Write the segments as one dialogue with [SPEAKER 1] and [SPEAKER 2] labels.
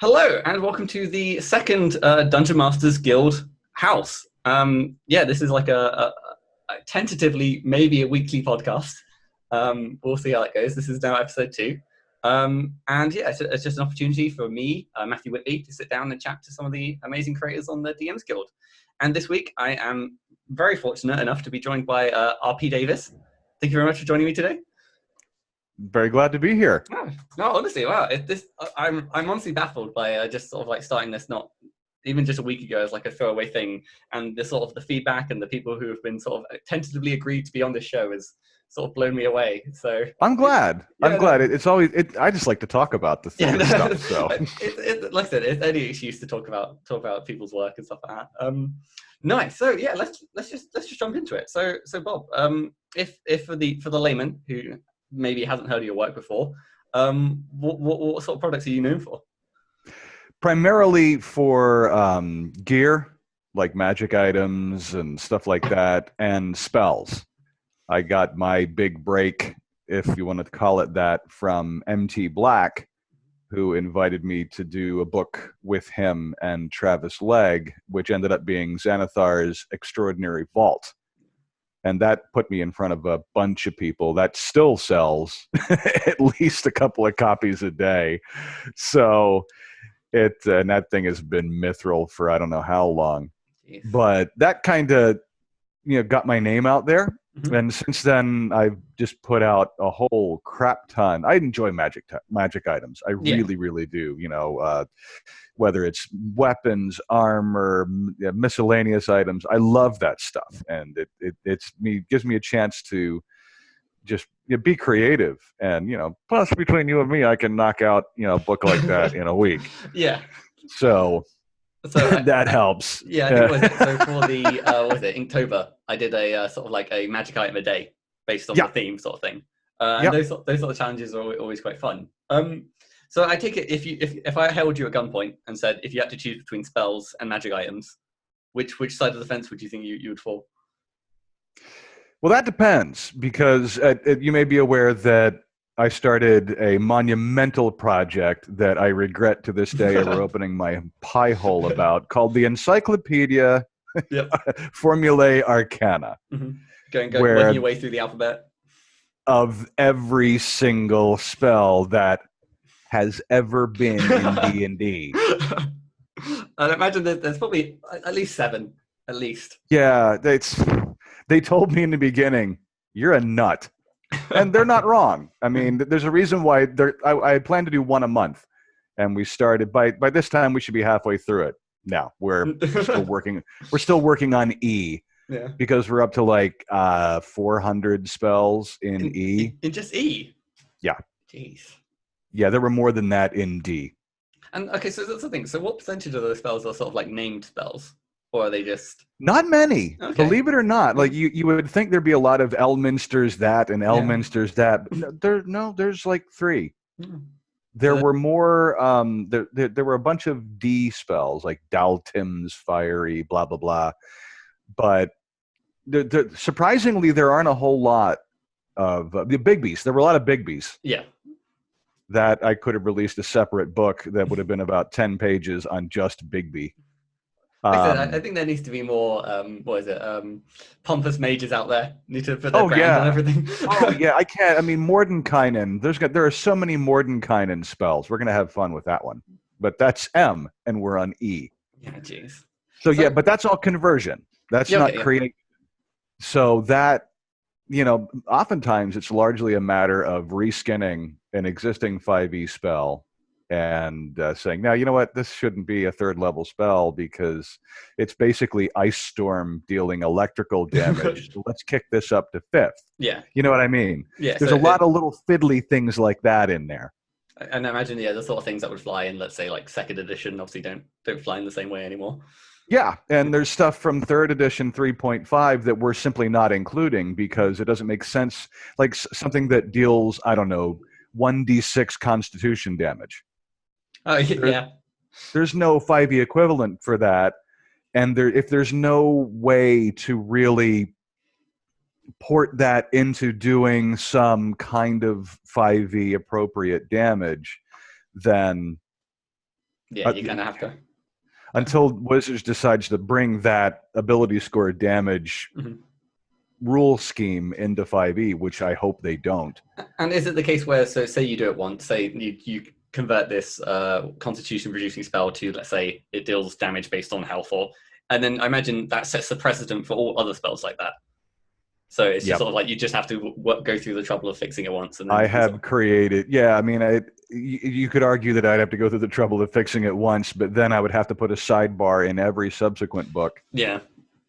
[SPEAKER 1] Hello, and welcome to the second Dungeon Masters Guild house. This is like a tentatively maybe a weekly podcast. We'll see how that goes. This is now episode 2. It's just an opportunity for me, Matthew Whitby, to sit down and chat to some of the amazing creators on the DMs Guild. And this week, I am very fortunate enough to be joined by RP Davis. Thank you very much for joining me today.
[SPEAKER 2] Very glad to be here.
[SPEAKER 1] No, honestly, wow. I'm honestly baffled by just sort of like starting this not even just a week ago as like a throwaway thing, and the sort of the feedback and the people who have been sort of tentatively agreed to be on this show has sort of blown me away. So
[SPEAKER 2] I'm glad. I'm glad. It's always. I just like to talk about the stuff. So,
[SPEAKER 1] like I said, it's any excuse to talk about people's work and stuff like that. Nice. So yeah, let's just jump into it. So Bob, if for the layman who maybe hasn't heard of your work before, what sort of products are you known for?
[SPEAKER 2] primarily for gear, like magic items and stuff like that, and spells. I got my big break, if you want to call it that, from MT Black, who invited me to do a book with him and Travis Legg, which ended up being Xanathar's Extraordinary Vault. And that put me in front of a bunch of people. That still sells at least a couple of copies a day. So and that thing has been mithril for I don't know how long.
[SPEAKER 1] Jeez.
[SPEAKER 2] But that kind of got my name out there.
[SPEAKER 1] Mhm.
[SPEAKER 2] And since then, I've just put out a whole crap ton. I enjoy magic items. I really, really do. Whether it's weapons, armor, miscellaneous items, I love that stuff, and it gives me a chance to just be creative. And plus between you and me, I can knock out a book like that in a week.
[SPEAKER 1] Yeah.
[SPEAKER 2] So that helps.
[SPEAKER 1] Yeah, I think it was so for the Inktober, I did a sort of like a magic item a day based on the theme sort of thing. And those sort of challenges are always quite fun. So I take it if I held you at gunpoint and said if you had to choose between spells and magic items, which side of the fence would you think you would fall?
[SPEAKER 2] Well, that depends, because you may be aware that I started a monumental project that I regret to this day ever opening my pie hole about, called the Encyclopedia Formulae Arcana.
[SPEAKER 1] Mm-hmm. Going working your way through the alphabet
[SPEAKER 2] of every single spell that has ever been in D&D.
[SPEAKER 1] I imagine there's probably at least 7, at least.
[SPEAKER 2] Yeah, they told me in the beginning, you're a nut. And they're not wrong. I mean, there's a reason why I plan to do one a month. And we started, by this time, we should be halfway through it. Now, we're still working on E. Yeah. Because we're up to like 400 spells in E.
[SPEAKER 1] In just E?
[SPEAKER 2] Yeah.
[SPEAKER 1] Jeez.
[SPEAKER 2] Yeah, there were more than that in D.
[SPEAKER 1] And okay, so that's the thing. So what percentage of those spells are sort of like named spells? Or are they just...
[SPEAKER 2] Not many. Okay. Believe it or not. Like you would think there'd be a lot of Elminsters that and Elminsters that. There's like 3. Mm. There were more, there were a bunch of D spells, like Daltim's Fiery, blah, blah, blah. But surprisingly, there aren't a whole lot of the Bigbies. There were a lot of Bigbies.
[SPEAKER 1] Yeah.
[SPEAKER 2] That I could have released a separate book that would have been about 10 pages on just Bigby.
[SPEAKER 1] I think there needs to be more, pompous mages out there. Need to put their brand on everything.
[SPEAKER 2] I can't. I mean, Mordenkainen. There are so many Mordenkainen spells. We're going to have fun with that one. But that's M, and we're on E.
[SPEAKER 1] Yeah, jeez.
[SPEAKER 2] So, but that's all conversion. That's not creating. So that, oftentimes it's largely a matter of reskinning an existing 5e spell and saying, now, you know what, this shouldn't be a 3rd level spell because it's basically Ice Storm dealing electrical damage. So let's kick this up to 5th.
[SPEAKER 1] Yeah.
[SPEAKER 2] You know what I mean?
[SPEAKER 1] Yeah.
[SPEAKER 2] There's a lot of little fiddly things like that in there.
[SPEAKER 1] And I imagine, the sort of things that would fly in, let's say, like 2nd edition, obviously don't fly in the same way anymore.
[SPEAKER 2] Yeah, and there's stuff from 3rd edition 3.5 that we're simply not including because it doesn't make sense. Like something that deals, I don't know, 1d6 constitution damage.
[SPEAKER 1] Oh, yeah.
[SPEAKER 2] There's no 5e equivalent for that. And if there's no way to really port that into doing some kind of 5e appropriate damage, then
[SPEAKER 1] Yeah, you kind of have to.
[SPEAKER 2] Until Wizards decides to bring that ability score damage
[SPEAKER 1] Mhm.
[SPEAKER 2] rule scheme into 5e, which I hope they don't.
[SPEAKER 1] And is it the case where, so say you do it once, say you convert this constitution reducing spell to, let's say, it deals damage based on health, and then I imagine that sets the precedent for all other spells like that. So it's just
[SPEAKER 2] Yep.
[SPEAKER 1] sort of like you just have to go through the trouble of fixing it once. And then
[SPEAKER 2] I have created, I mean, you could argue that I'd have to go through the trouble of fixing it once, but then I would have to put a sidebar in every subsequent book.
[SPEAKER 1] Yeah.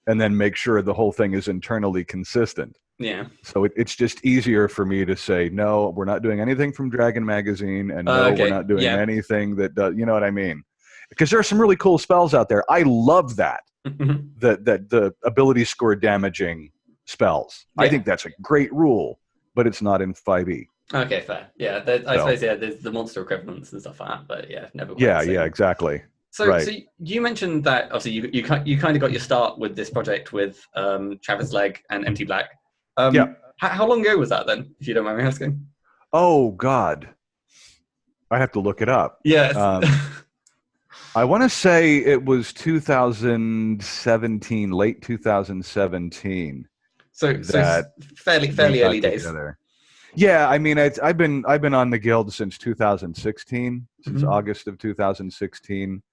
[SPEAKER 2] And then make sure the whole thing is internally consistent.
[SPEAKER 1] Yeah.
[SPEAKER 2] So it's just easier for me to say, no, we're not doing anything from Dragon Magazine, and no, we're not doing anything that does, you know what I mean? Because there are some really cool spells out there. I love that, that the ability score damaging spells. Yeah. I think that's a great rule, but it's not in 5e.
[SPEAKER 1] Okay, fair. Yeah, I suppose, there's the monster equivalents and stuff like that, but yeah, never quite.
[SPEAKER 2] Yeah, exactly.
[SPEAKER 1] So,
[SPEAKER 2] right.
[SPEAKER 1] So you mentioned that obviously you kind of got your start with this project with Travis Legg and MT Black. How long ago was that then, if you don't mind me asking?
[SPEAKER 2] Oh God, I have to look it up.
[SPEAKER 1] Yeah.
[SPEAKER 2] I want to say it was 2017, late 2017.
[SPEAKER 1] So fairly early days. Together.
[SPEAKER 2] Yeah, I mean, I've been on the guild since 2016, since August of 2016.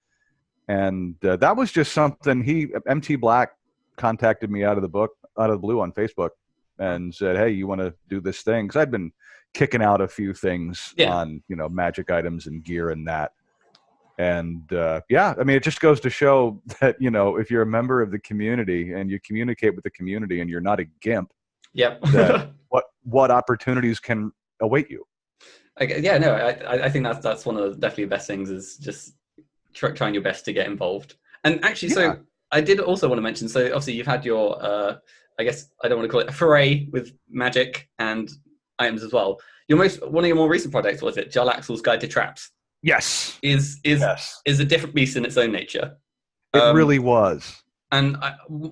[SPEAKER 2] And that was just something MT Black contacted me out of the blue on Facebook and said, hey, you want to do this thing? Because I'd been kicking out a few things on, magic items and gear and that. And I mean, it just goes to show that, if you're a member of the community and you communicate with the community and you're not a gimp, that what opportunities can await you.
[SPEAKER 1] I think that's one of the definitely the best things is just trying your best to get involved. And actually, so I did also want to mention, so obviously you've had your, I guess I don't want to call it a foray with magic and items as well. One of your more recent projects, was it Jarl Axel's Guide to Traps?
[SPEAKER 2] Yes.
[SPEAKER 1] Is a different beast in its own nature.
[SPEAKER 2] It really was.
[SPEAKER 1] And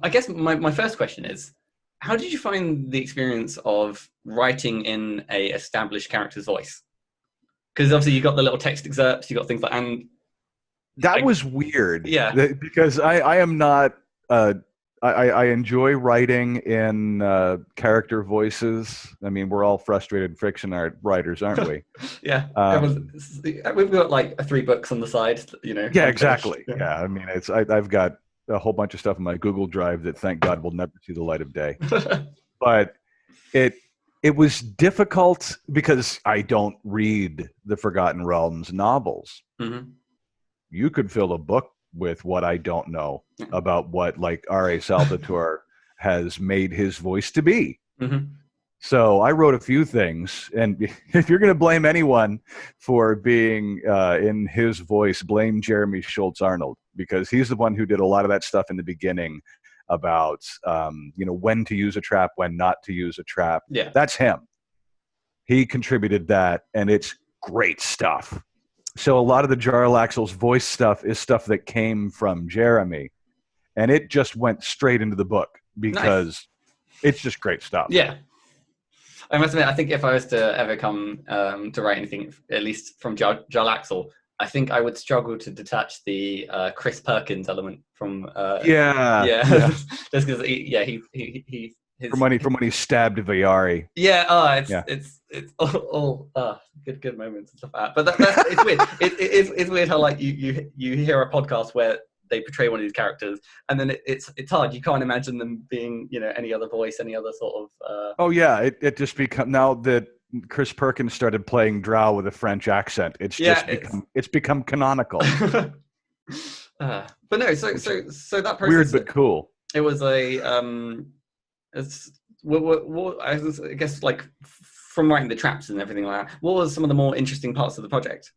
[SPEAKER 1] I guess my first question is, how did you find the experience of writing in a established character's voice? Because obviously you got the little text excerpts, you got things like, and
[SPEAKER 2] that was weird.
[SPEAKER 1] Yeah.
[SPEAKER 2] Because I am not, I enjoy writing in character voices. I mean, we're all frustrated fiction art writers, aren't we?
[SPEAKER 1] Yeah. We've got like 3 books on the side,
[SPEAKER 2] Yeah, exactly. Yeah. I mean, I've got a whole bunch of stuff in my Google Drive that thank God will never see the light of day. But it was difficult because I don't read the Forgotten Realms novels. Mm-hmm. You could fill a book with what I don't know about what like R.A. Salvatore has made his voice to be. Mm-hmm. So I wrote a few things, and if you're going to blame anyone for being in his voice, blame Jeremy Schultz-Arnold, because he's the one who did a lot of that stuff in the beginning about when to use a trap, when not to use a trap.
[SPEAKER 1] Yeah,
[SPEAKER 2] that's him. He contributed that, and it's great stuff. So a lot of the Jarl Axel's voice stuff is stuff that came from Jeremy, and it just went straight into the book because it's just great stuff.
[SPEAKER 1] Yeah. I must admit, I think if I was to ever come to write anything, at least from Jarl Axel, I think I would struggle to detach the Chris Perkins element from. Just because he
[SPEAKER 2] from when he stabbed Viari.
[SPEAKER 1] Yeah, it's all good moments and stuff like that. But it's weird. It's weird how like you hear a podcast where they portray one of these characters, and then it's hard. You can't imagine them being any other voice, any other sort of.
[SPEAKER 2] Oh yeah, it just become now that Chris Perkins started playing Drow with a French accent. It's become canonical.
[SPEAKER 1] But no, so that process,
[SPEAKER 2] weird but cool.
[SPEAKER 1] It was a I guess like from writing the traps and everything like that. What was some of the more interesting parts of the project?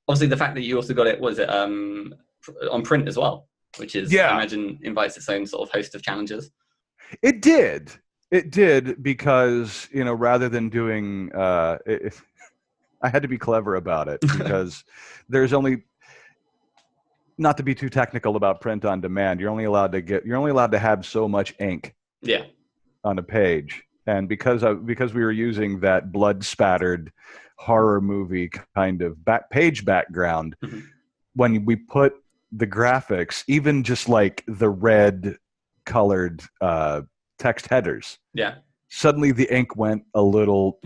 [SPEAKER 1] Obviously, the fact that you also got it on print as well, which is I imagine invites its own sort of host of challenges.
[SPEAKER 2] It did because rather than doing I had to be clever about it because there's only, not to be too technical about print on demand, you're only allowed to have so much ink on a page, and because we were using that blood spattered horror movie kind of page background, when we put the graphics, even just like the red colored text headers, suddenly the ink went a little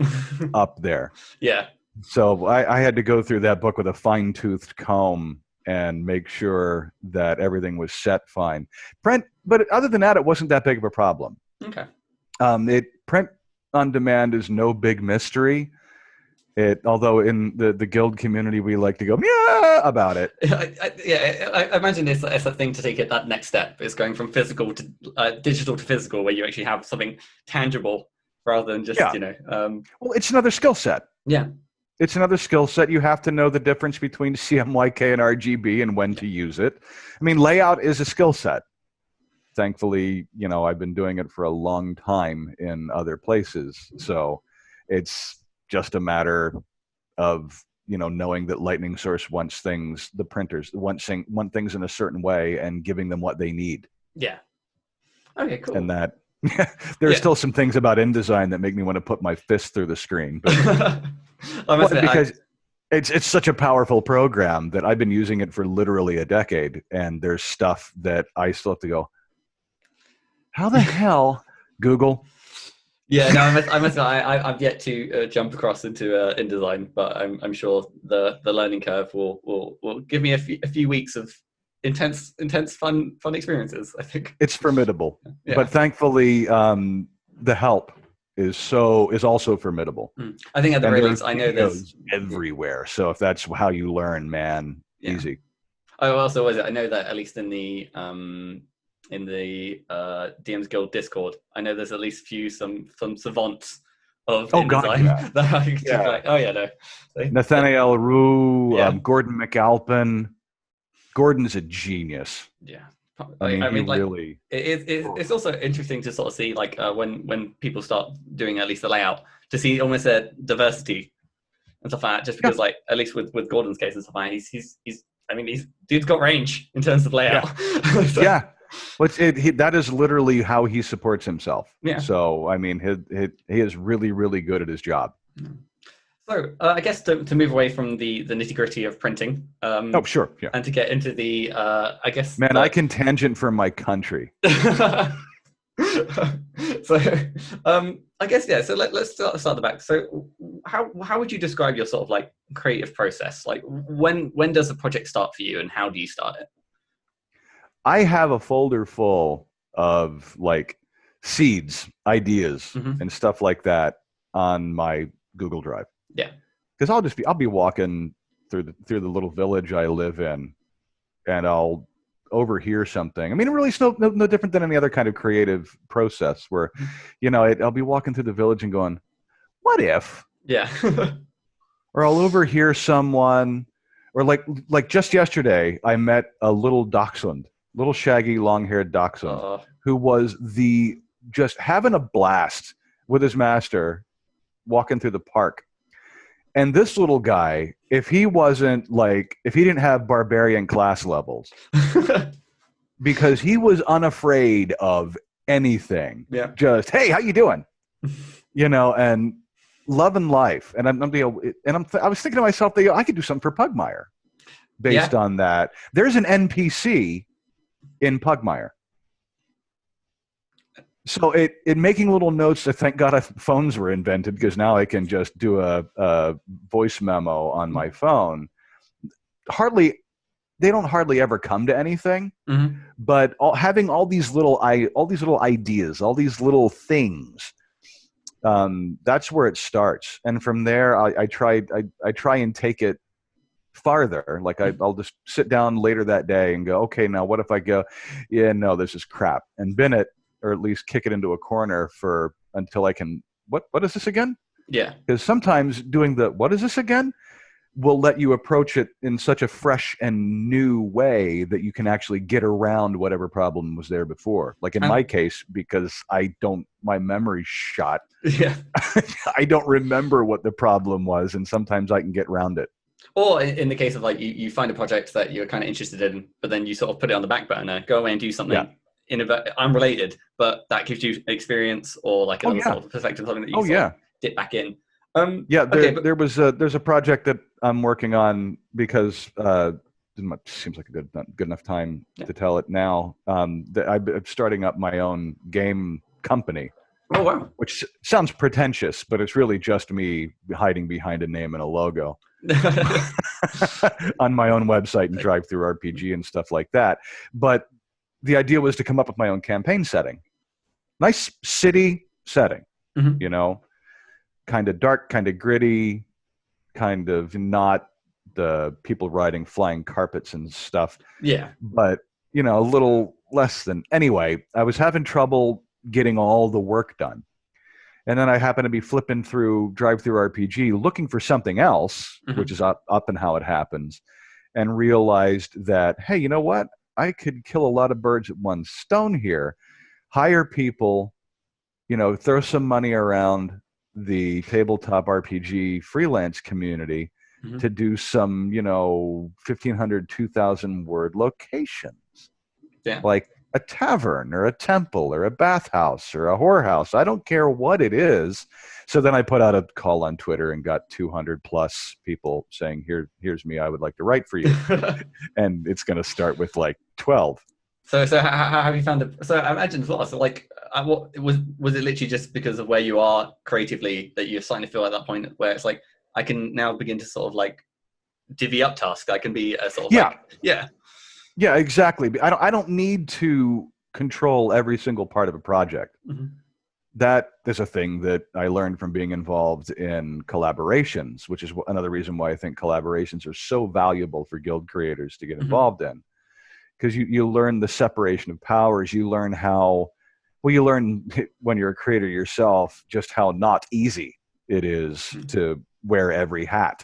[SPEAKER 2] up there.
[SPEAKER 1] Yeah.
[SPEAKER 2] So I had to go through that book with a fine-toothed comb and make sure that everything was set fine. But other than that, it wasn't that big of a problem.
[SPEAKER 1] Okay.
[SPEAKER 2] Print on demand is no big mystery. Although in the guild community we like to go about it.
[SPEAKER 1] I imagine it's a thing to take it that next step. It's going from physical to digital to physical, where you actually have something tangible rather than just
[SPEAKER 2] well, it's another skill set.
[SPEAKER 1] Yeah.
[SPEAKER 2] It's another skill set. You have to know the difference between CMYK and RGB and when to use it. I mean, layout is a skill set. Thankfully, I've been doing it for a long time in other places. So it's just a matter of, knowing that Lightning Source wants things, the printers want things in a certain way and giving them what they need.
[SPEAKER 1] Yeah. Okay, cool.
[SPEAKER 2] And that there's still some things about InDesign that make me want to put my fist through the screen. But because it's such a powerful program that I've been using it for literally a decade, and there's stuff that I still have to go, how the hell, Google?
[SPEAKER 1] Yeah, no, I've yet to jump across into InDesign, but I'm sure the learning curve will give me a few weeks of intense fun experiences. I think
[SPEAKER 2] it's formidable, but thankfully the help is also formidable.
[SPEAKER 1] I think at the very least, I know there's
[SPEAKER 2] everywhere. So if that's how you learn, man, easy.
[SPEAKER 1] I know that at least in the DMsGuild Discord, I know there's at least some savants of InDesign that I can like, no. So,
[SPEAKER 2] Nathaniel Roux, Gordon McAlpin. Gordon's a genius.
[SPEAKER 1] Yeah.
[SPEAKER 2] I mean, really.
[SPEAKER 1] It's also interesting to sort of see when people start doing at least the layout, to see almost a diversity and stuff like that. Just because at least with Gordon's case and stuff like that, he's dude's got range in terms of layout.
[SPEAKER 2] Yeah. Well, that is literally how he supports himself.
[SPEAKER 1] Yeah.
[SPEAKER 2] So I mean, he is really, really good at his job.
[SPEAKER 1] So I guess to move away from the nitty gritty of printing.
[SPEAKER 2] Sure. Yeah.
[SPEAKER 1] And to get into the I guess.
[SPEAKER 2] Man, I can tangent from my country.
[SPEAKER 1] So I guess So let's start at the back. So how would you describe your sort of like creative process? Like when does a project start for you, and how do you start it?
[SPEAKER 2] I have a folder full of like seeds, ideas, and stuff like that on my Google Drive.
[SPEAKER 1] Yeah,
[SPEAKER 2] because I'll be walking through the little village I live in, and I'll overhear something. I mean, it really is no different than any other kind of creative process where, I'll be walking through the village and going, "What if?"
[SPEAKER 1] Yeah.
[SPEAKER 2] Or I'll overhear someone, or like just yesterday, I met a little dachshund. Little shaggy, long-haired dachshund who was just having a blast with his master walking through the park. And this little guy, if he didn't have barbarian class levels, because he was unafraid of anything.
[SPEAKER 1] Yeah.
[SPEAKER 2] Just, hey, how you doing? And loving life. And I was thinking to myself, I could do something for Pugmire based on that. There's an NPC in Pugmire. So it making little notes. Thank God phones were invented, because now I can just do a voice memo on my phone. They don't hardly ever come to anything, but having all these little ideas, all these little things, that's where it starts. And from there, I try and take it farther. Like I'll just sit down later that day and go, okay, now what if I go, no, this is crap, and bin it, or at least kick it into a corner until I can, what is this again?
[SPEAKER 1] Yeah.
[SPEAKER 2] Because sometimes doing what is this again will let you approach it in such a fresh and new way that you can actually get around whatever problem was there before. Like in my case, because my memory's shot.
[SPEAKER 1] Yeah.
[SPEAKER 2] I don't remember what the problem was, and sometimes I can get around it.
[SPEAKER 1] Or in the case of like you find a project that you're kind of interested in, but then you sort of put it on the back burner, go away and do something unrelated, but that gives you experience or like another sort of perspective, something that you sort of dip back in.
[SPEAKER 2] There's a project that I'm working on because seems like a good enough time to tell it now. That I'm starting up my own game company.
[SPEAKER 1] Oh, wow.
[SPEAKER 2] Which sounds pretentious, but it's really just me hiding behind a name and a logo on my own website and drive through RPG and stuff like that. But the idea was to come up with my own campaign setting. Nice city setting, you know, kind of dark, kind of gritty, kind of not the people riding flying carpets and stuff.
[SPEAKER 1] Yeah.
[SPEAKER 2] But, you know, a little less than. Anyway, I was having trouble getting all the work done. And then I happened to be flipping through Drive-Through RPG looking for something else, which is up and how it happens, and realized that, hey, you know what? I could kill a lot of birds at one stone here. Hire people, you know, throw some money around the tabletop RPG freelance community to do some, you know, 1,500, 2,000 word locations.
[SPEAKER 1] Yeah.
[SPEAKER 2] Like a tavern or a temple or a bathhouse or a whorehouse. I don't care what it is. So then I put out a call on Twitter and got 200 plus people saying, here's me. I would like to write for you. And it's going to start with like 12.
[SPEAKER 1] So how have you found it? So I imagine as well. So like, what was it literally just because of where you are creatively that you're starting to feel at that point where it's like, I can now begin to sort of like divvy up tasks. I can be a sort of
[SPEAKER 2] Yeah, exactly. I don't need to control every single part of a project. That is a thing that I learned from being involved in collaborations, which is another reason why I think collaborations are so valuable for guild creators to get involved in. Because you learn the separation of powers. You learn you learn when you're a creator yourself just how not easy it is to wear every hat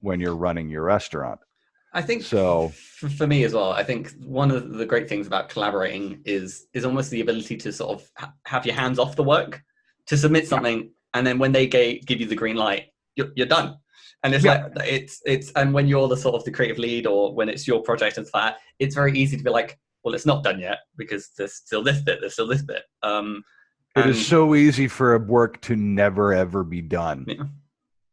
[SPEAKER 2] when you're running your restaurant.
[SPEAKER 1] I think
[SPEAKER 2] so.
[SPEAKER 1] For me as well, I think one of the great things about collaborating is almost the ability to sort of have your hands off the work, to submit something, and then when they give you the green light, you're done. And it's like it's and when you're the sort of the creative lead or when it's your project and stuff, it's very easy to be like, well, it's not done yet because there's still this bit,
[SPEAKER 2] It is so easy for a work to never ever be done.
[SPEAKER 1] Yeah.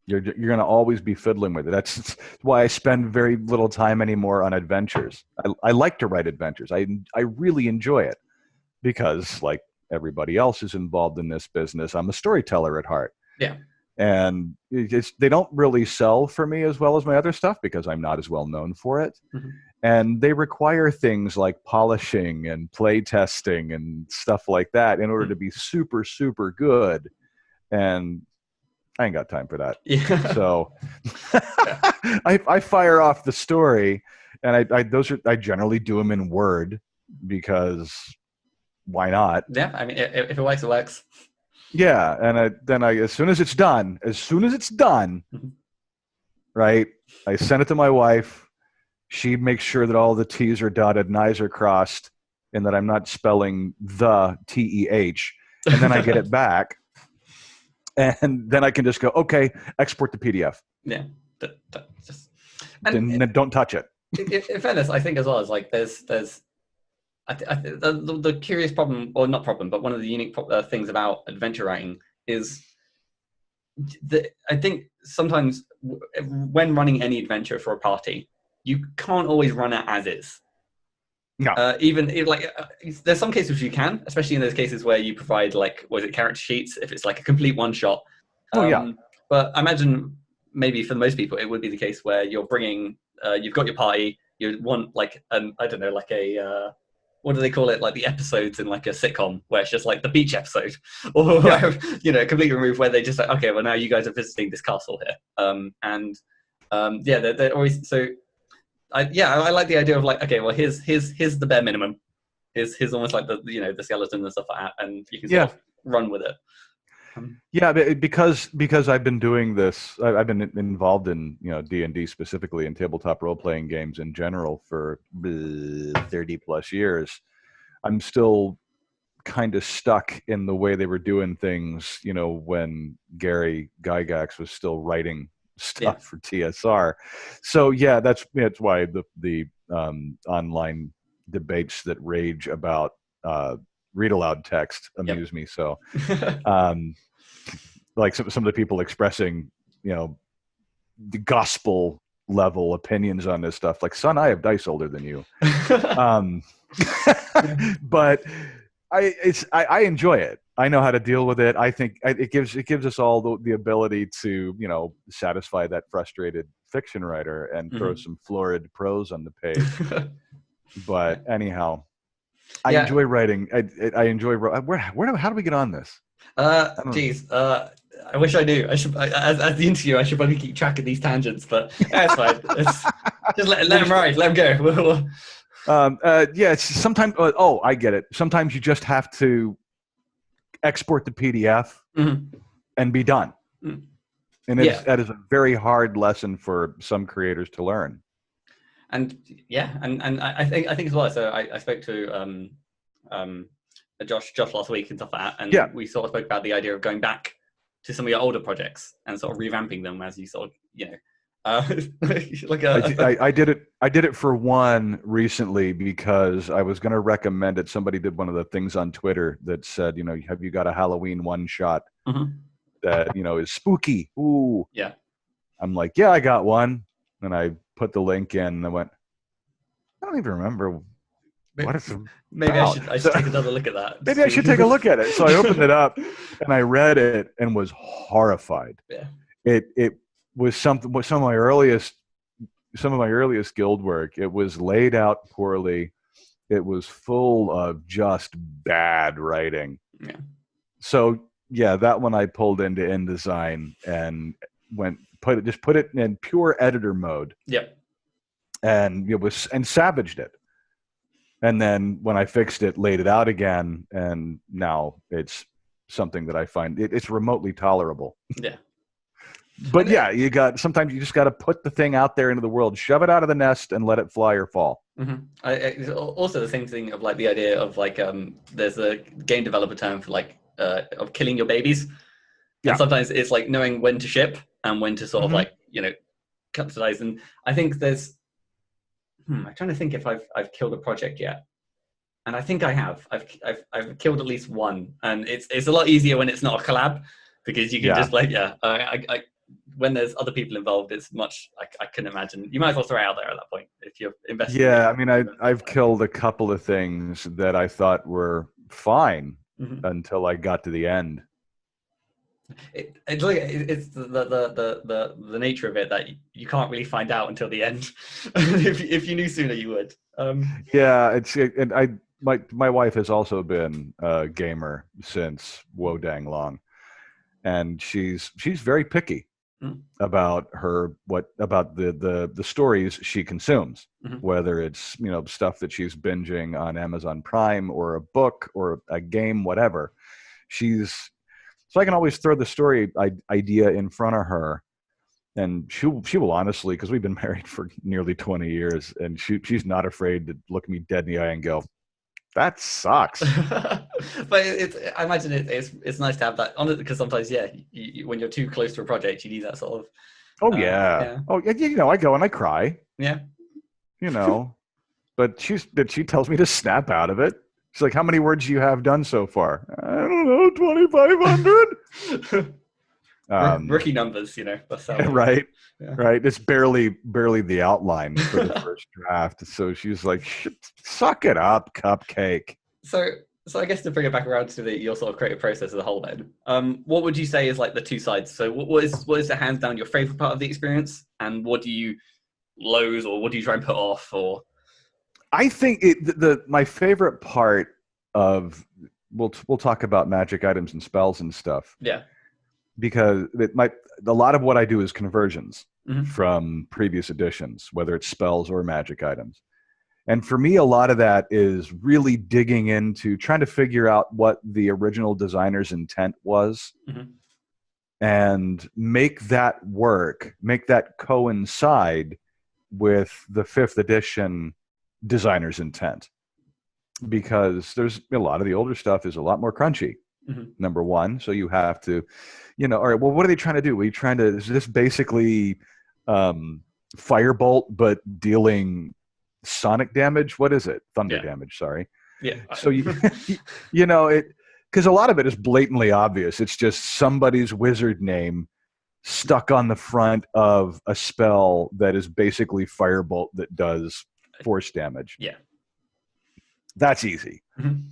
[SPEAKER 2] You're going to always be fiddling with it. That's why I spend very little time anymore on adventures. I like to write adventures. I really enjoy it because, like everybody else who's involved in this business, I'm a storyteller at heart.
[SPEAKER 1] Yeah.
[SPEAKER 2] And they don't really sell for me as well as my other stuff because I'm not as well known for it. And they require things like polishing and play testing and stuff like that in order to be super, super good. And I ain't got time for that.
[SPEAKER 1] Yeah.
[SPEAKER 2] So I fire off the story, and I generally do them in Word because why not?
[SPEAKER 1] Yeah, I mean, if it works, it works.
[SPEAKER 2] Yeah, and then as soon as it's done, right? I send it to my wife. She makes sure that all the T's are dotted and I's are crossed, and that I'm not spelling the TEH, and then I get it back. And then I can just go, okay, export the PDF.
[SPEAKER 1] Yeah.
[SPEAKER 2] Then don't touch it.
[SPEAKER 1] In fairness, I think as well as like there's the curious problem, or not problem, but one of the unique things about adventure writing is that I think sometimes when running any adventure for a party, you can't always run it as is.
[SPEAKER 2] No.
[SPEAKER 1] There's some cases you can, especially in those cases where you provide character sheets if it's like a complete one shot. But I imagine maybe for most people it would be the case where you're bringing, you've got your party, you want I don't know, like a what do they call it, like the episodes in like a sitcom where it's just like the beach episode, or completely removed where they just like, okay, well now you guys are visiting this castle here, they're always so. I like the idea of like, okay, well here's the bare minimum, here's almost like the skeleton and stuff like that, and you can sort of run with it.
[SPEAKER 2] Because I've been doing this, I've been involved in D&D specifically and tabletop role playing games in general for 30 plus years. I'm still kind of stuck in the way they were doing things, when Gary Gygax was still writing stuff for TSR. So that's why the online debates that rage about read aloud text amuse me. So like some of the people expressing the gospel level opinions on this stuff. Like, son, I have dice older than you. But I enjoy it. I know how to deal with it. I think it gives us all the ability to, satisfy that frustrated fiction writer and throw some florid prose on the page. But anyhow, I enjoy writing. I enjoy how do we get on this?
[SPEAKER 1] Geez, I wish I knew. I should, as the interviewer, I should probably keep track of these tangents, but it's fine. Just let them ride. Let them
[SPEAKER 2] go. It's sometimes. I get it. Sometimes you just have to export the PDF and be done. And that is a very hard lesson for some creators to learn.
[SPEAKER 1] And I think as well. So I spoke to Josh last week and stuff like that, and we sort of spoke about the idea of going back to some of your older projects and sort of revamping them as you sort of
[SPEAKER 2] I did it for one recently because I was going to recommend it. Somebody did one of the things on Twitter that said, have you got a Halloween one shot that is spooky? Ooh,
[SPEAKER 1] yeah.
[SPEAKER 2] I'm like, yeah, I got one, and I put the link in, and I went, I don't even remember what it's about.
[SPEAKER 1] Maybe I should take another look at that.
[SPEAKER 2] Maybe I should take a look at it. So I opened it up and I read it and was horrified.
[SPEAKER 1] Yeah.
[SPEAKER 2] It was some of my earliest guild work. It was laid out poorly. It was full of just bad writing.
[SPEAKER 1] Yeah.
[SPEAKER 2] So that one I pulled into InDesign and put it in pure editor mode.
[SPEAKER 1] Yep.
[SPEAKER 2] And savaged it. And then when I fixed it, laid it out again, and now it's something that I find it's remotely tolerable.
[SPEAKER 1] Yeah.
[SPEAKER 2] But sometimes you just got to put the thing out there into the world, shove it out of the nest, and let it fly or fall.
[SPEAKER 1] Mm-hmm. Also, the same thing of like the idea of like there's a game developer term for like of killing your babies. Yeah. And sometimes it's like knowing when to ship and when to sort of like capitalize. And I think there's. I'm trying to think if I've killed a project yet, and I think I have. I've killed at least one, and it's a lot easier when it's not a collab because you can just like when there's other people involved, it's much I couldn't imagine. You might as well throw it out there at that point if you're investing.
[SPEAKER 2] Yeah, I mean, I've killed a couple of things that I thought were fine until I got to the end.
[SPEAKER 1] It's the nature of it that you can't really find out until the end. if you knew sooner, you would.
[SPEAKER 2] My wife has also been a gamer since wo dang long, and she's very picky about the stories she consumes, whether it's stuff that she's binging on Amazon Prime or a book or a game, whatever. So I can always throw the story idea in front of her, and she will honestly, because we've been married for nearly 20 years, and she's not afraid to look me dead in the eye and go, "That sucks."
[SPEAKER 1] But I imagine it's nice to have that on it, because sometimes when you're too close to a project, you need that sort of.
[SPEAKER 2] I go and I cry.
[SPEAKER 1] Yeah.
[SPEAKER 2] But she tells me to snap out of it. She's like, "How many words do you have done so far?" I don't know, 2,500.
[SPEAKER 1] Rookie numbers,
[SPEAKER 2] Right, right. It's barely the outline for the first draft. So she's like, "Suck it up, cupcake."
[SPEAKER 1] So I guess to bring it back around to your sort of creative process as a whole, then, what would you say is like the two sides? So what is the hands down your favorite part of the experience, and what do you loathe, or what do you try and put off, or?
[SPEAKER 2] I think my favorite part of we'll talk about magic items and spells and stuff.
[SPEAKER 1] Yeah.
[SPEAKER 2] Because a lot of what I do is conversions from previous editions, whether it's spells or magic items. And for me, a lot of that is really digging into trying to figure out what the original designer's intent was and make that work, make that coincide with the 5th edition designer's intent, because there's a lot of the older stuff is a lot more crunchy. Number one, so you have to, all right, well, what are they trying to do? Is this basically firebolt but dealing sonic damage? What is it? Thunder damage, sorry.
[SPEAKER 1] Yeah.
[SPEAKER 2] So because a lot of it is blatantly obvious. It's just somebody's wizard name stuck on the front of a spell that is basically Firebolt that does force damage.
[SPEAKER 1] Yeah.
[SPEAKER 2] That's easy.
[SPEAKER 1] Mm-hmm.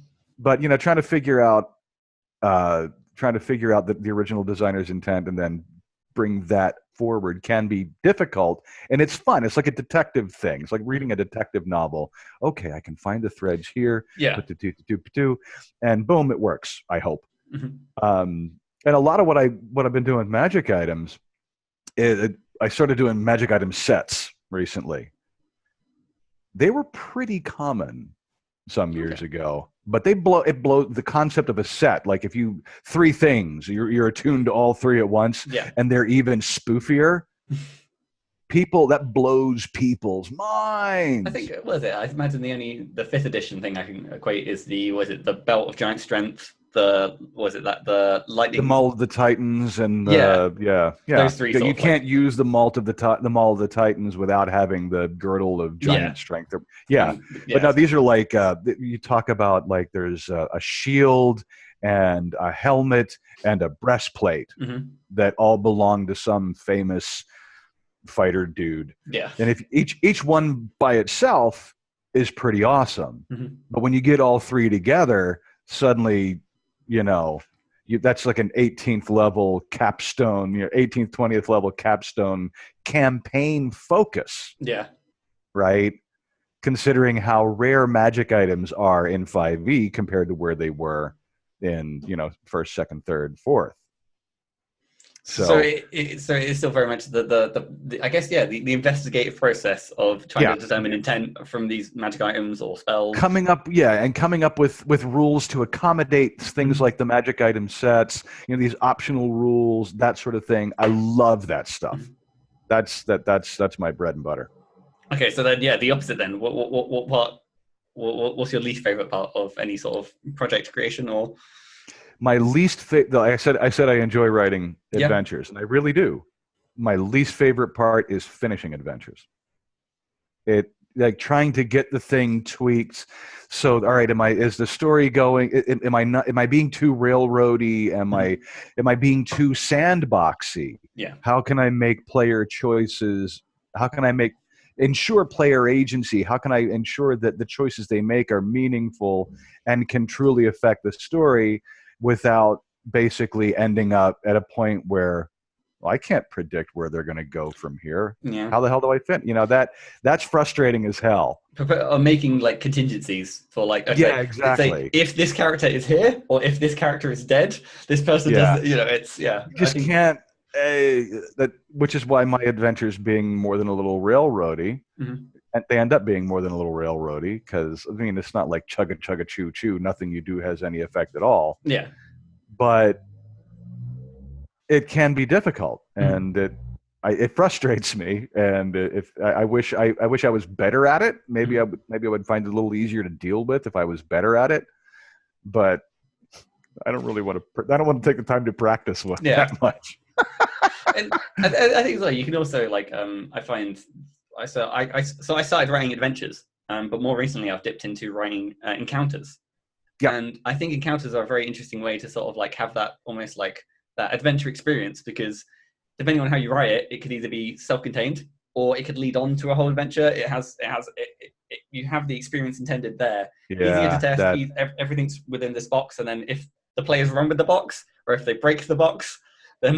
[SPEAKER 2] But, you know, trying to figure out the original designer's intent and then bring that forward can be difficult, and it's fun. It's like a detective thing. It's like reading a detective novel. Okay, I can find the threads here.
[SPEAKER 1] Yeah.
[SPEAKER 2] And boom, it works. I hope.
[SPEAKER 1] Mm-hmm.
[SPEAKER 2] And a lot of what I've been doing with magic items, I started doing magic item sets recently. They were pretty common some years ago, but they blow the concept of a set. Like if you 3 things, you're attuned to all 3 at once, and they're even spoofier. That blows people's minds.
[SPEAKER 1] I think I imagine the 5th edition thing I can equate is the Belt of Giant Strength. The lightning,
[SPEAKER 2] the Maul of the Titans, and
[SPEAKER 1] those 3.
[SPEAKER 2] You can't use the Maul of the Titans without having the girdle of giant strength. But now these are like you talk about, like there's a shield and a helmet and a breastplate that all belong to some famous fighter dude. Yeah, and if each one by itself is pretty awesome, but when you get all 3 together, suddenly, you know, that's like an 18th level capstone, 18th, 20th level capstone campaign focus. Yeah. Right? Considering how rare magic items are in 5e compared to where they were in, 1st, 2nd, 3rd, 4th.
[SPEAKER 1] So it's still very much the I guess the investigative process of trying to determine intent from these magic items or spells. Coming up with rules to accommodate things like the magic item sets, these optional rules, that sort of thing. I love that stuff. That's my bread and butter. Okay, so then the opposite then. What's your least favorite part of any sort of project creation? Or my least favorite, I said I enjoy writing adventures, and I really do. My least favorite part is finishing adventures. It, like, trying to get the thing tweaked. So, all right, is the story going? Am I being too railroady? Am I being too sandboxy? Yeah. How can I make player choices? How can I ensure player agency? How can I ensure that the choices they make are meaningful and can truly affect the story, without basically ending up at a point where, well, I can't predict where they're going to go from here. Yeah. How the hell do I fit? That's frustrating as hell. Or making like contingencies for like, okay, exactly. If this character is here, or if this character is dead, this person does. It's You just can't. Which is why my adventures being more than a little railroady. And they end up being more than a little railroady, because it's not like chugga choo choo. Nothing you do has any effect at all. Yeah, but it can be difficult, and it frustrates me. And I wish I was better at it. Maybe I would find it a little easier to deal with if I was better at it. But I don't really want to. I don't want to take the time to practice that much. And I think so. You can also I find. I started writing adventures, but more recently I've dipped into writing encounters. Yeah. And I think encounters are a very interesting way to sort of have that almost like that adventure experience, because depending on how you write it, it could either be self-contained or it could lead on to a whole adventure. You have the experience intended there. Yeah, easier to test. Everything's within this box, and then if the players run with the box, or if they break the box, then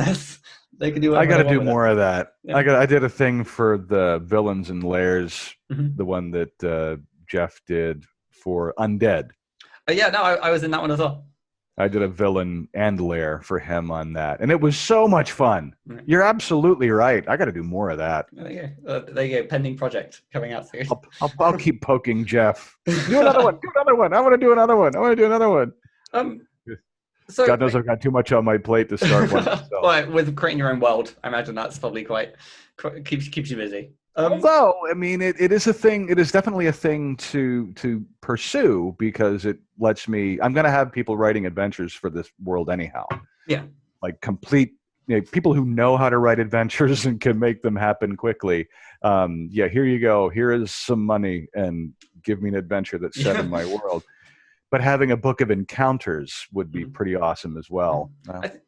[SPEAKER 1] they can do it. I got to do more of that. Yeah. I did a thing for the villains and lairs, the one that Jeff did for Undead. I was in that one as well. I did a villain and lair for him on that, and it was so much fun. Right. You're absolutely right. I got to do more of that. There you go. Pending project coming out soon. I'll keep poking Jeff. Do another one. Do another one. I want to do another one. I want to do another one. So, God knows I've got too much on my plate to start one. Well, with creating your own world, I imagine that's probably keeps you busy. Although, it is a thing. It is definitely a thing to pursue, because it lets me. I'm going to have people writing adventures for this world anyhow. Yeah, like complete. People who know how to write adventures and can make them happen quickly. Here you go. Here is some money, and give me an adventure that's set in my world.
[SPEAKER 2] but having a book of encounters would be pretty awesome as well.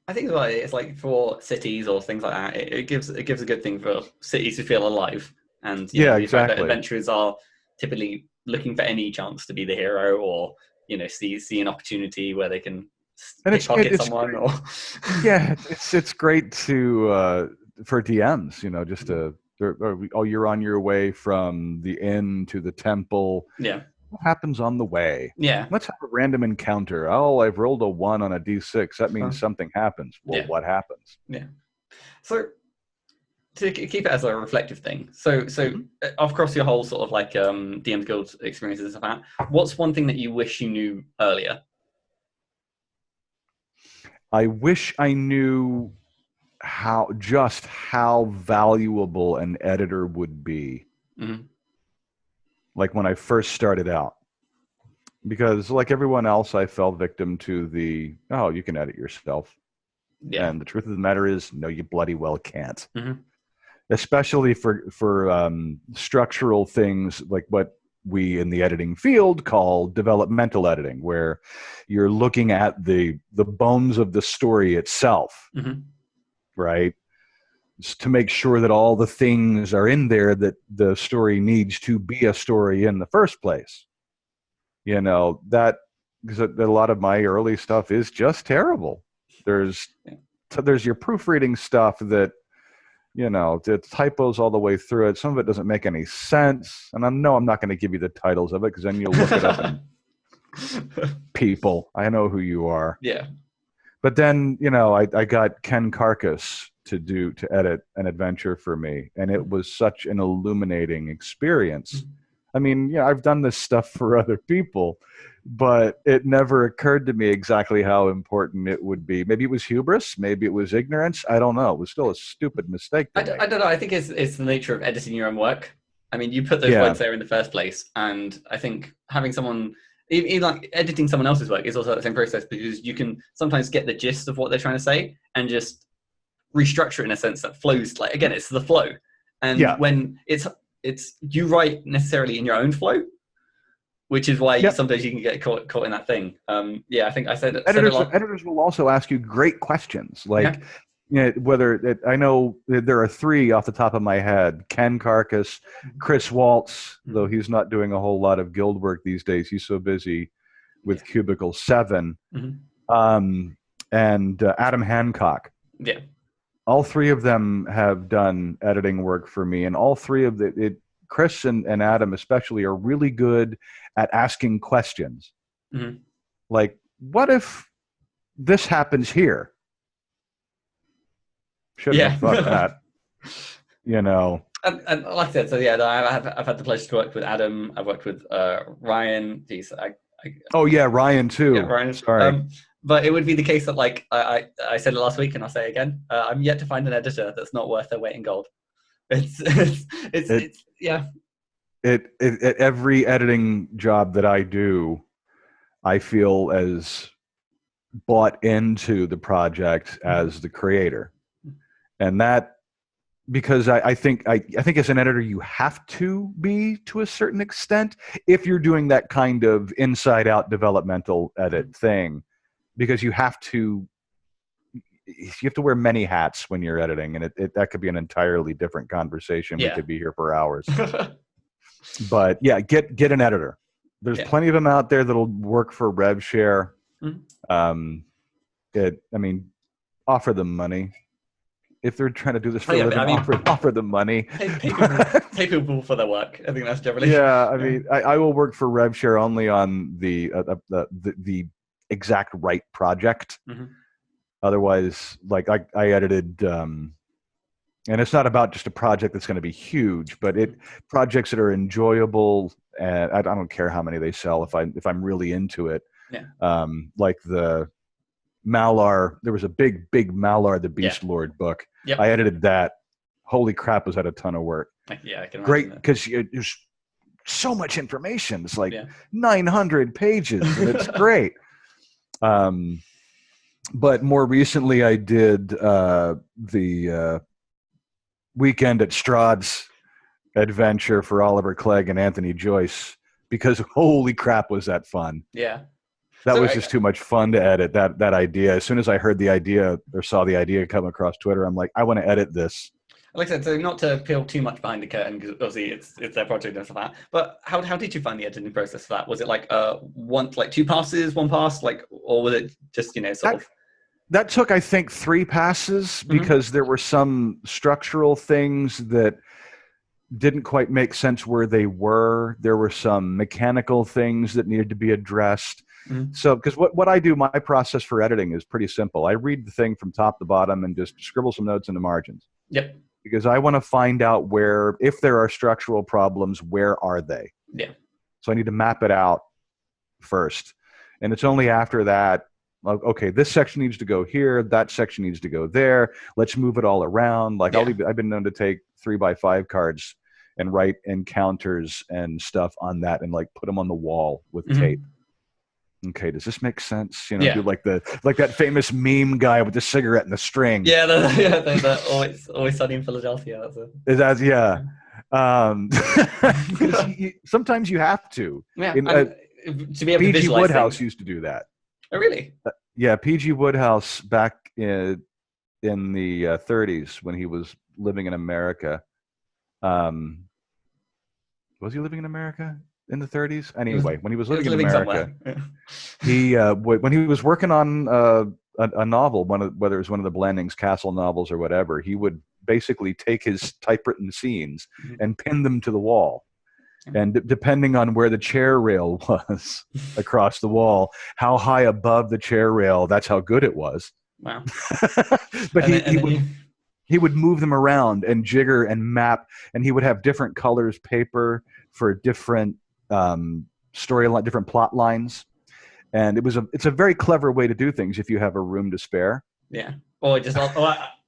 [SPEAKER 1] I think like, it's like for cities or things like that, it gives a good thing for cities to feel alive. And you know, the fact that adventurers are typically looking for any chance to be the hero, or you know, see an opportunity where they can pickpocket someone. Or
[SPEAKER 2] yeah, it's great to for DMs, you know, just to you're on your way from the inn to the temple.
[SPEAKER 1] Yeah.
[SPEAKER 2] What happens on the way?
[SPEAKER 1] Yeah.
[SPEAKER 2] Let's have a random encounter. Oh, I've rolled a 1 on a d6. That means something happens. Well, what happens?
[SPEAKER 1] Yeah. So to keep it as a reflective thing. So across your whole sort of like DMsGuild experiences and stuff, what's one thing that you wish you knew earlier?
[SPEAKER 2] I wish I knew how valuable an editor would be.
[SPEAKER 1] Mm-hmm.
[SPEAKER 2] Like when I first started out, because like everyone else, I fell victim to you can edit yourself. Yeah. And the truth of the matter is, no, you bloody well can't. Mm-hmm. Especially for structural things like what we in the editing field call developmental editing, where you're looking at the bones of the story itself, right? To make sure that all the things are in there that the story needs to be a story in the first place. You know, because a lot of my early stuff is just terrible. There's your proofreading stuff that, you know, the typos all the way through it. Some of it doesn't make any sense. And I'm not going to give you the titles of it, because then you'll look it up and people. I know who you are.
[SPEAKER 1] Yeah.
[SPEAKER 2] But then, you know, I got Ken Carcass to edit an adventure for me, and it was such an illuminating experience. I mean, yeah, I've done this stuff for other people, but it never occurred to me exactly how important it would be. Maybe it was hubris, maybe it was ignorance. I don't know. It was still a stupid mistake to make.
[SPEAKER 1] I don't know. I think it's the nature of editing your own work. I mean, you put those words there in the first place, and I think having someone, even like editing someone else's work, is also the same process, because you can sometimes get the gist of what they're trying to say and just restructure it in a sense that flows. Like, again, it's the flow. And when it's you write necessarily in your own flow, which is why sometimes you can get caught in that thing. I think I said
[SPEAKER 2] editors will also ask you great questions, like you know, I know there are 3 off the top of my head: Ken Carcass, Chris Waltz, though he's not doing a whole lot of guild work these days. He's so busy with Cubicle 7, and Adam Hancock.
[SPEAKER 1] Yeah.
[SPEAKER 2] All 3 of them have done editing work for me, and all 3 of Chris and Adam especially are really good at asking questions. Like, what if this happens here? Shouldn't have thought that. You know.
[SPEAKER 1] And like I said, so I've had the pleasure to work with Adam. I've worked with Ryan. Geez,
[SPEAKER 2] Ryan too. Yeah,
[SPEAKER 1] Ryan.
[SPEAKER 2] Sorry.
[SPEAKER 1] But it would be the case that, like I said it last week, and I'll say it again, I'm yet to find an editor that's not worth their weight in gold. It's
[SPEAKER 2] every editing job that I do, I feel as bought into the project as the creator, and that because I think as an editor you have to be, to a certain extent, if you're doing that kind of inside out developmental edit thing. Because you have to wear many hats when you're editing, and that could be an entirely different conversation. We could be here for hours. But get an editor. There's plenty of them out there that'll work for rev share. Offer them money if they're trying to do this for a living. Offer them money.
[SPEAKER 1] Pay people for their work. I think that's generally.
[SPEAKER 2] Yeah, I mean, I will work for rev share only on the exact right project. Otherwise, like I edited and it's not about just a project that's going to be huge, but projects that are enjoyable, and I don't care how many they sell if I'm really into it. Like the Malar, there was a big Malar the Beast Lord book. I edited that. Holy crap, was that a ton of work.
[SPEAKER 1] I can
[SPEAKER 2] great, because there's so much information. It's like 900 pages, and it's great. But more recently I did the Weekend at Strahd's adventure for Oliver Clegg and Anthony Joyce, because holy crap was that fun. That
[SPEAKER 1] So
[SPEAKER 2] was just too much fun to edit that idea. As soon as I heard the idea or saw the idea come across Twitter, I'm like, I want to edit this.
[SPEAKER 1] like I said, so not to peel too much behind the curtain, because obviously it's their project and stuff like that. But how did you find the editing process for that? Was it like two passes, one pass, like, or was it just
[SPEAKER 2] That took, I think, 3 passes because there were some structural things that didn't quite make sense where they were. There were some mechanical things that needed to be addressed. So, because what I do, my process for editing is pretty simple. I read the thing from top to bottom and just scribble some notes in the margins.
[SPEAKER 1] Yep.
[SPEAKER 2] Because I want to find out where, if there are structural problems, where are they?
[SPEAKER 1] Yeah.
[SPEAKER 2] So I need to map it out first. And it's only after that, okay, this section needs to go here, that section needs to go there. Let's move it all around. Like I've been known to take 3x5 cards and write encounters and stuff on that and like put them on the wall with tape. Okay, does this make sense? Do like that famous meme guy with the cigarette and the string.
[SPEAKER 1] Yeah, the always sunny in Philadelphia.
[SPEAKER 2] Sometimes you have to.
[SPEAKER 1] Yeah, to be able to visualize
[SPEAKER 2] P.G. Woodhouse
[SPEAKER 1] things.
[SPEAKER 2] used to do that.
[SPEAKER 1] Oh, really?
[SPEAKER 2] Yeah, P.G. Woodhouse back in the 30s when he was living in America. Was he living in America in the 30s? Anyway, when he was living in America, he when he was working on a novel, whether it was one of the Blandings Castle novels or whatever, he would basically take his typewritten scenes and pin them to the wall. And depending on where the chair rail was across the wall, how high above the chair rail, that's how good it was.
[SPEAKER 1] Wow.
[SPEAKER 2] But he would move them around and jigger and map, and he would have different colors paper for different storyline, different plot lines. And it's a very clever way to do things if you have a room to spare.
[SPEAKER 1] Yeah.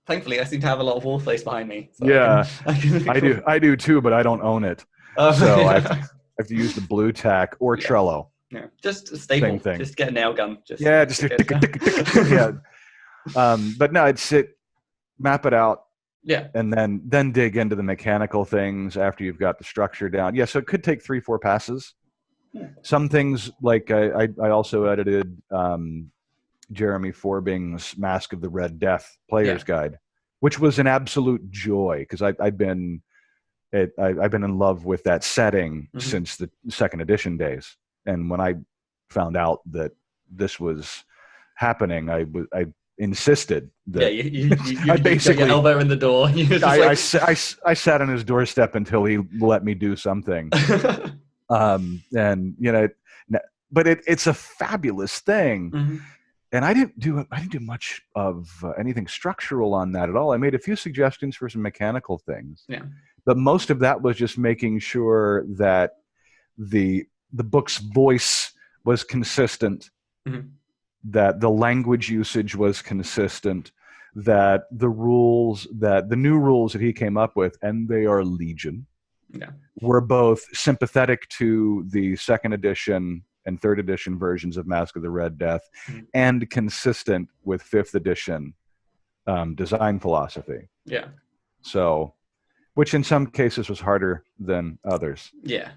[SPEAKER 1] Thankfully, I seem to have a lot of wall space behind me. So
[SPEAKER 2] yeah, I do too, but I don't own it. So I have to use the blue tack or Trello.
[SPEAKER 1] Yeah, just stable.
[SPEAKER 2] Same thing.
[SPEAKER 1] Just get a nail gun.
[SPEAKER 2] Just yeah. But no, map it out.
[SPEAKER 1] Yeah.
[SPEAKER 2] And then dig into the mechanical things after you've got the structure down. Yeah, so it could take 3-4 passes. Some things, like I also edited Jeremy Forbing's Mask of the Red Death Player's Guide, which was an absolute joy because I've been in love with that setting since the second edition days. And when I found out that this was happening, I insisted that
[SPEAKER 1] you
[SPEAKER 2] I basically
[SPEAKER 1] got your elbow in the door.
[SPEAKER 2] I sat on his doorstep until he let me do something. And but it's a fabulous thing. And I didn't do much of anything structural on that at all. I made a few suggestions for some mechanical things.
[SPEAKER 1] Yeah.
[SPEAKER 2] But most of that was just making sure that the book's voice was consistent, that the language usage was consistent, that the new rules that he came up with, and they are legion, were both sympathetic to the second edition and third edition versions of Mask of the Red Death and consistent with fifth edition design philosophy.
[SPEAKER 1] Yeah.
[SPEAKER 2] So, which in some cases was harder than others.
[SPEAKER 1] Yeah.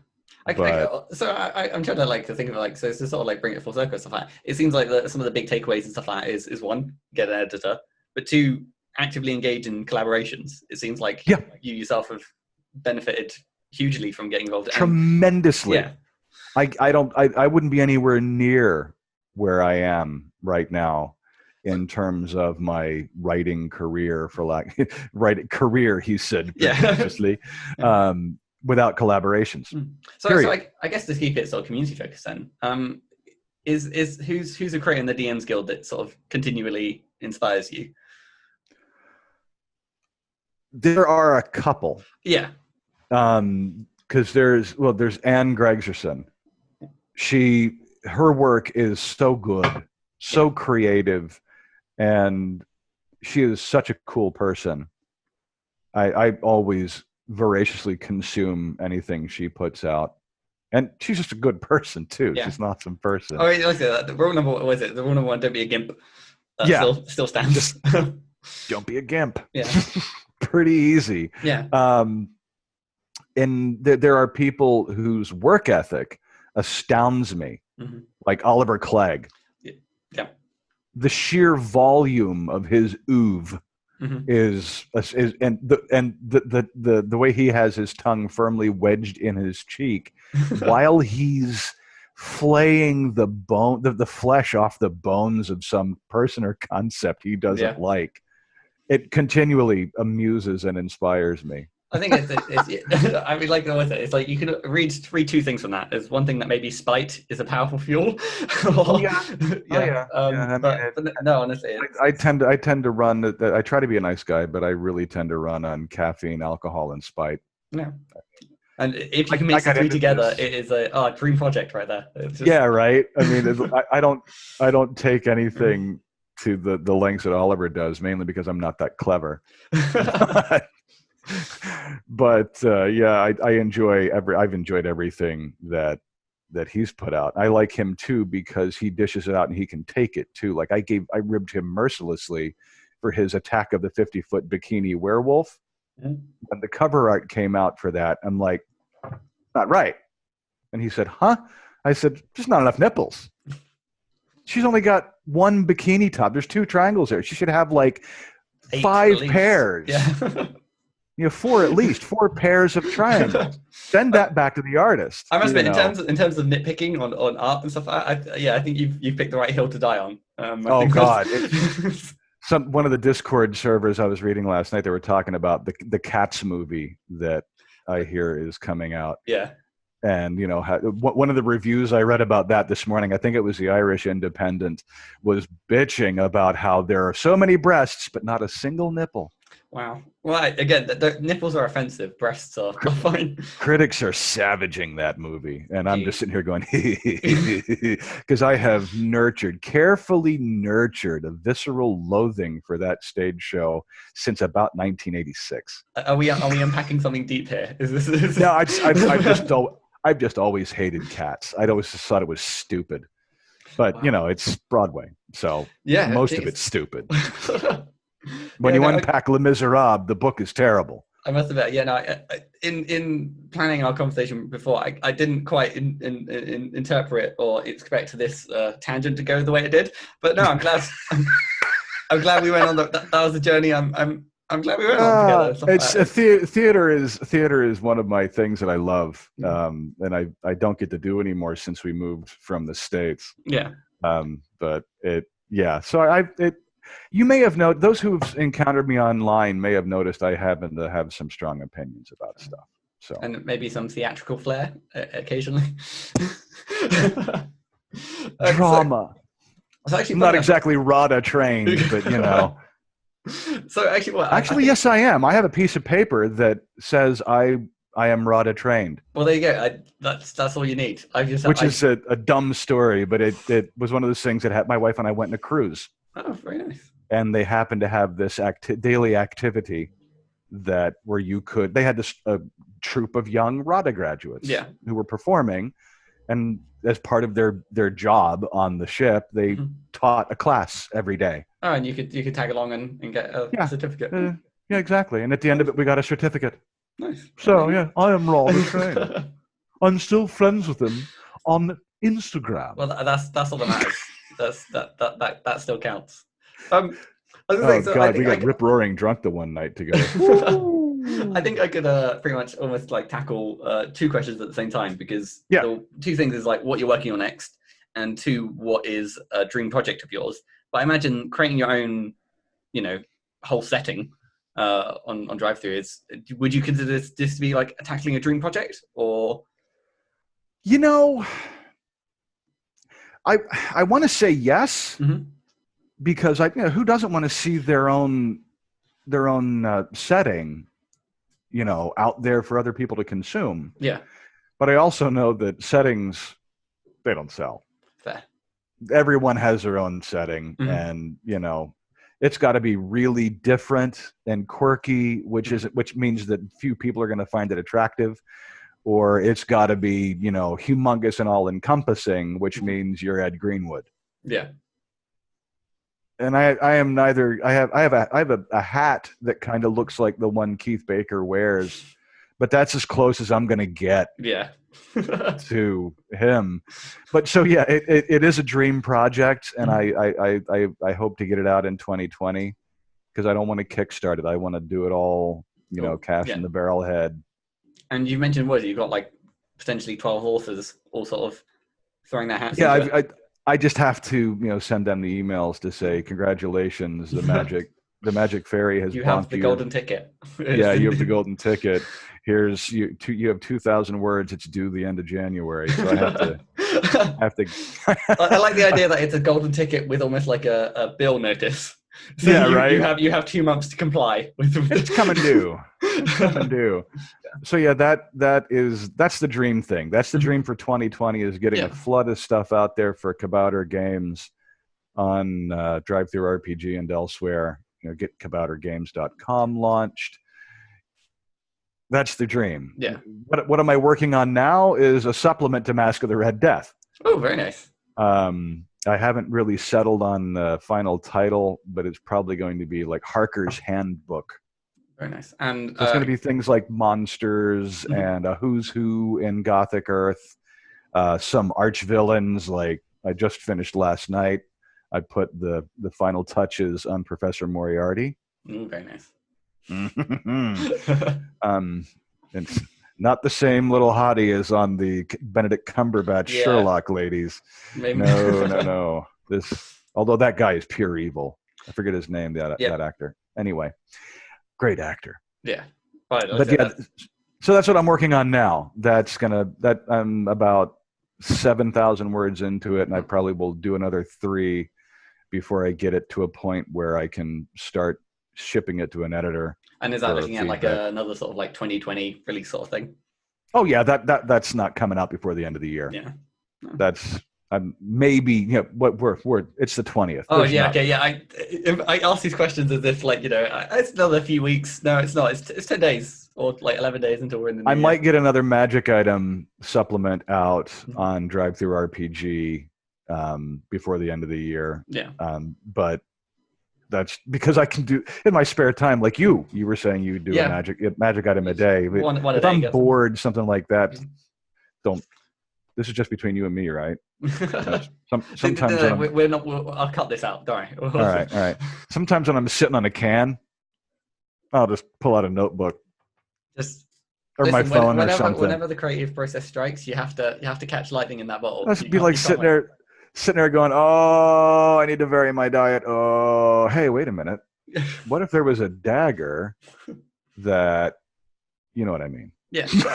[SPEAKER 1] I'm trying to think of it so to sort of like bring it full circle and stuff like that. It seems like some of the big takeaways and stuff like that is one, get an editor, but two, actively engage in collaborations. It seems like you yourself have benefited hugely from getting involved.
[SPEAKER 2] Tremendously. Yeah. I wouldn't be anywhere near where I am right now in terms of my writing career, he said graciously, without collaborations.
[SPEAKER 1] So I guess to keep it sort of community focused then, is who's a creator in the DMs Guild that sort of continually inspires you?
[SPEAKER 2] There are a couple.
[SPEAKER 1] Yeah.
[SPEAKER 2] Because there's Anne Gregserson. Her work is so good, so creative, and she is such a cool person. I always voraciously consume anything she puts out, and she's just a good person too. She's an awesome person.
[SPEAKER 1] Oh, I say that. The rule number one, don't be a gimp. Still stands.
[SPEAKER 2] Don't be a gimp.
[SPEAKER 1] Yeah.
[SPEAKER 2] Pretty easy.
[SPEAKER 1] Yeah.
[SPEAKER 2] And there are people whose work ethic astounds me.
[SPEAKER 1] Mm-hmm.
[SPEAKER 2] like Oliver Clegg.
[SPEAKER 1] Yeah.
[SPEAKER 2] The sheer volume of his oeuvre
[SPEAKER 1] Mm-hmm.
[SPEAKER 2] is the way he has his tongue firmly wedged in his cheek while he's flaying the flesh off the bones of some person or concept he doesn't like. It continually amuses and inspires me.
[SPEAKER 1] I think it's I mean, like with it, it's like you can read two things from that. There's one thing that maybe spite is a powerful fuel. No, honestly,
[SPEAKER 2] I tend to run. I try to be a nice guy, but I really tend to run on caffeine, alcohol, and spite.
[SPEAKER 1] Yeah. And if you can mix the three together, it is a dream project right there.
[SPEAKER 2] Yeah, right. I mean, I don't take anything to the lengths that Oliver does, mainly because I'm not that clever. But I've enjoyed everything that he's put out. I like him too because he dishes it out and he can take it too. Like I ribbed him mercilessly for his Attack of the 50-Foot Bikini Werewolf. When the cover art came out for that, I'm like, not right. And he said, huh? I said, just not enough nipples. She's only got one bikini top. There's 2 triangles there. She should have like 5 pairs.
[SPEAKER 1] Yeah.
[SPEAKER 2] 4 at least, 4 pairs of triangles. Send that back to the artist.
[SPEAKER 1] I must admit, in terms of nitpicking on art and stuff, I think you've picked the right hill to die on.
[SPEAKER 2] God. One of the Discord servers I was reading last night, they were talking about the Cats movie that I hear is coming out.
[SPEAKER 1] Yeah.
[SPEAKER 2] And, one of the reviews I read about that this morning, I think it was the Irish Independent, was bitching about how there are so many breasts, but not a single nipple.
[SPEAKER 1] Wow. Well, again, the nipples are offensive. Breasts are fine.
[SPEAKER 2] Critics are savaging that movie. And I'm just sitting here going, because I have carefully nurtured a visceral loathing for that stage show since about 1986.
[SPEAKER 1] Are we unpacking something deep here? Is this?
[SPEAKER 2] No, I've just always hated Cats. I'd always just thought it was stupid. But, it's Broadway. So most of it's stupid. When you unpack Les Miserables, the book is terrible.
[SPEAKER 1] I must admit, in planning our conversation before, I didn't quite interpret or expect this tangent to go the way it did. But no, I'm glad. I'm glad we went on that was the journey. I'm glad we went on together.
[SPEAKER 2] Theater is one of my things that I love, and I don't get to do anymore since we moved from the States.
[SPEAKER 1] Yeah.
[SPEAKER 2] But So you may have noticed, those who've encountered me online may have noticed I happen to have some strong opinions about stuff. So
[SPEAKER 1] and maybe some theatrical flair occasionally.
[SPEAKER 2] Drama.
[SPEAKER 1] So actually,
[SPEAKER 2] not exactly RADA trained, but
[SPEAKER 1] So actually,
[SPEAKER 2] yes, I am. I have a piece of paper that says I am RADA trained.
[SPEAKER 1] Well, there you go. That's all you need.
[SPEAKER 2] Which is a dumb story, but it was one of those things that had my wife and I went on a cruise.
[SPEAKER 1] Oh, very nice.
[SPEAKER 2] And they happened to have this daily activity where they had this troupe of young RADA graduates who were performing, and as part of their job on the ship, they taught a class every day.
[SPEAKER 1] Oh, and you could tag along and get a certificate.
[SPEAKER 2] Yeah, exactly. And at the end of it, we got a certificate.
[SPEAKER 1] Nice.
[SPEAKER 2] So I am RADA trained. I'm still friends with them on Instagram.
[SPEAKER 1] Well, that's all that matters. That still counts.
[SPEAKER 2] God, we got rip-roaring drunk the one night together.
[SPEAKER 1] I think I could pretty much almost tackle 2 questions at the same time, because the 2 things is what you're working on next, and 2, what is a dream project of yours. But I imagine creating your own, whole setting on drive-thru would you consider this to be tackling a dream project, or?
[SPEAKER 2] I want to say yes, because who doesn't want to see their own setting, out there for other people to consume.
[SPEAKER 1] Yeah.
[SPEAKER 2] But I also know that settings, they don't sell.
[SPEAKER 1] Fair.
[SPEAKER 2] Everyone has their own setting, and it's got to be really different and quirky, which means that few people are going to find it attractive. Or it's got to be, humongous and all-encompassing, which means you're Ed Greenwood.
[SPEAKER 1] Yeah.
[SPEAKER 2] And I am neither. I have a hat that kind of looks like the one Keith Baker wears, but that's as close as I'm going to get.
[SPEAKER 1] Yeah.
[SPEAKER 2] to him. But so yeah, it is a dream project, and I hope to get it out in 2020 because I don't want to kickstart it. I want to do it all, cash in the barrel head.
[SPEAKER 1] And you mentioned you've got like potentially 12 authors all sort of throwing their hats into it.
[SPEAKER 2] I just have to send them the emails to say congratulations, the magic fairy has
[SPEAKER 1] you have the golden ticket.
[SPEAKER 2] Yeah, you have the golden ticket. Here's you have 2,000 words. It's due the end of January, so I have to.
[SPEAKER 1] I like the idea that it's a golden ticket with almost like a bill notice. So
[SPEAKER 2] right.
[SPEAKER 1] You have 2 months to comply with.
[SPEAKER 2] It's coming due. It's coming due. So yeah, that's the dream thing. That's the dream for 2020 is getting a flood of stuff out there for Kabouter Games on Drive-Thru RPG and elsewhere. Get kaboutergames.com launched. That's the dream.
[SPEAKER 1] Yeah.
[SPEAKER 2] What am I working on now is a supplement to Mask of the Red Death.
[SPEAKER 1] Oh, very nice.
[SPEAKER 2] I haven't really settled on the final title, but it's probably going to be like Harker's Handbook.
[SPEAKER 1] Very nice. And
[SPEAKER 2] so it's going to be things like monsters and a who's who in Gothic Earth, some arch villains like I just finished last night. I put the final touches on Professor Moriarty.
[SPEAKER 1] Very nice.
[SPEAKER 2] It's not the same little hottie as on the Benedict Cumberbatch Sherlock ladies. Maybe. No. Although that guy is pure evil. I forget his name. That actor. Anyway, great actor.
[SPEAKER 1] Yeah.
[SPEAKER 2] So that's what I'm working on now. I'm about 7,000 words into it, and I probably will do another 3 before I get it to a point where I can start shipping it to an editor.
[SPEAKER 1] And is that looking at like another sort of like 2020 release sort of thing?
[SPEAKER 2] Oh yeah, that's not coming out before the end of the year.
[SPEAKER 1] Yeah, no.
[SPEAKER 2] That's maybe we're it's the 20th.
[SPEAKER 1] Oh yeah, okay, yeah. I ask these questions as if like it's another few weeks. No, it's not. It's 10 days or like 11 days until we're in the new year.
[SPEAKER 2] Might get another magic item supplement out on Drive-Thru RPG before the end of the year.
[SPEAKER 1] Yeah.
[SPEAKER 2] But that's because I can do in my spare time, like you were saying, you do a magic item a day. If I'm bored, something like that, don't. This is just between you and me, right? Sometimes
[SPEAKER 1] we're not. I'll cut this out. Don't worry.
[SPEAKER 2] All right. Sometimes when I'm sitting on a can, I'll just pull out a notebook, my phone or something.
[SPEAKER 1] Whenever the creative process strikes, you have to catch lightning in that bottle.
[SPEAKER 2] That's be like sitting there going, oh, I need to vary my diet. Oh, hey, wait a minute. What if there was a dagger that, you know what I mean?
[SPEAKER 1] Yeah. So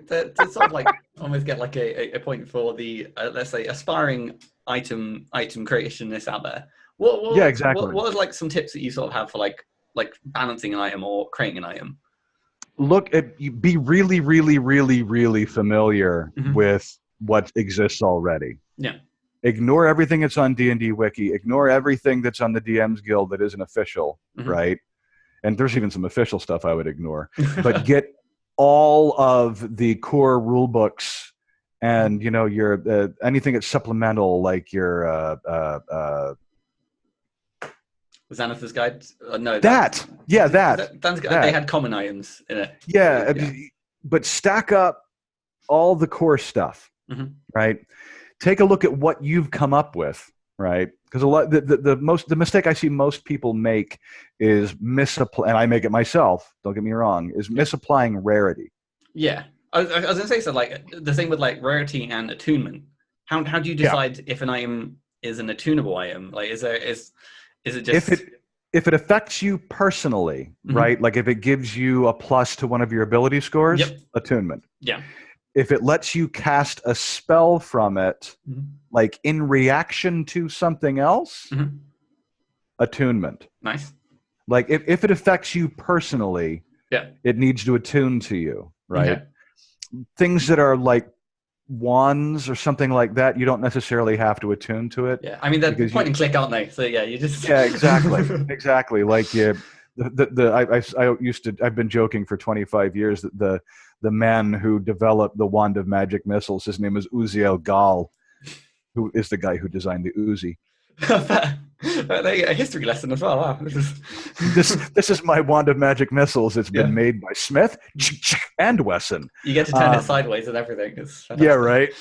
[SPEAKER 1] to sort of like almost get like a point for the, let's say, aspiring item creationists out there.
[SPEAKER 2] Exactly.
[SPEAKER 1] What are like some tips that you sort of have for like balancing an item or creating an item?
[SPEAKER 2] Be really, really, really, really familiar with what exists already.
[SPEAKER 1] Yeah.
[SPEAKER 2] Ignore everything that's on D&D Wiki. Ignore everything that's on the DMsGuild that isn't official, right? And there's even some official stuff I would ignore. But get all of the core rule books and, your anything that's supplemental, like your
[SPEAKER 1] Xanathar's Guide? No.
[SPEAKER 2] That.
[SPEAKER 1] They had common items in it.
[SPEAKER 2] Yeah. But stack up all the core stuff, right? Take a look at what you've come up with, right? Because the mistake I see most people make is misapply, and I make it myself. Don't get me wrong, is misapplying rarity. Yeah,
[SPEAKER 1] I was gonna say, so like the thing with like rarity and attunement. How do you decide if an item is an attunable item? Like, is it just
[SPEAKER 2] if it affects you personally, right? Like if it gives you a plus to one of your ability scores, attunement.
[SPEAKER 1] Yeah.
[SPEAKER 2] If it lets you cast a spell from it, like in reaction to something else, attunement.
[SPEAKER 1] Nice.
[SPEAKER 2] Like if it affects you personally, it needs to attune to you, right? Okay. Things that are like wands or something like that, you don't necessarily have to attune to it.
[SPEAKER 1] Yeah, I mean, they're point and click, aren't they? So yeah, you just
[SPEAKER 2] exactly. Like I've been joking for 25 years that the man who developed the wand of magic missiles, his name is Uziel Gal, who is the guy who designed the Uzi.
[SPEAKER 1] There you go, a history lesson as well. Wow.
[SPEAKER 2] This is my wand of magic missiles. It's been made by Smith and Wesson.
[SPEAKER 1] You get to turn it sideways and everything. It's
[SPEAKER 2] yeah, right.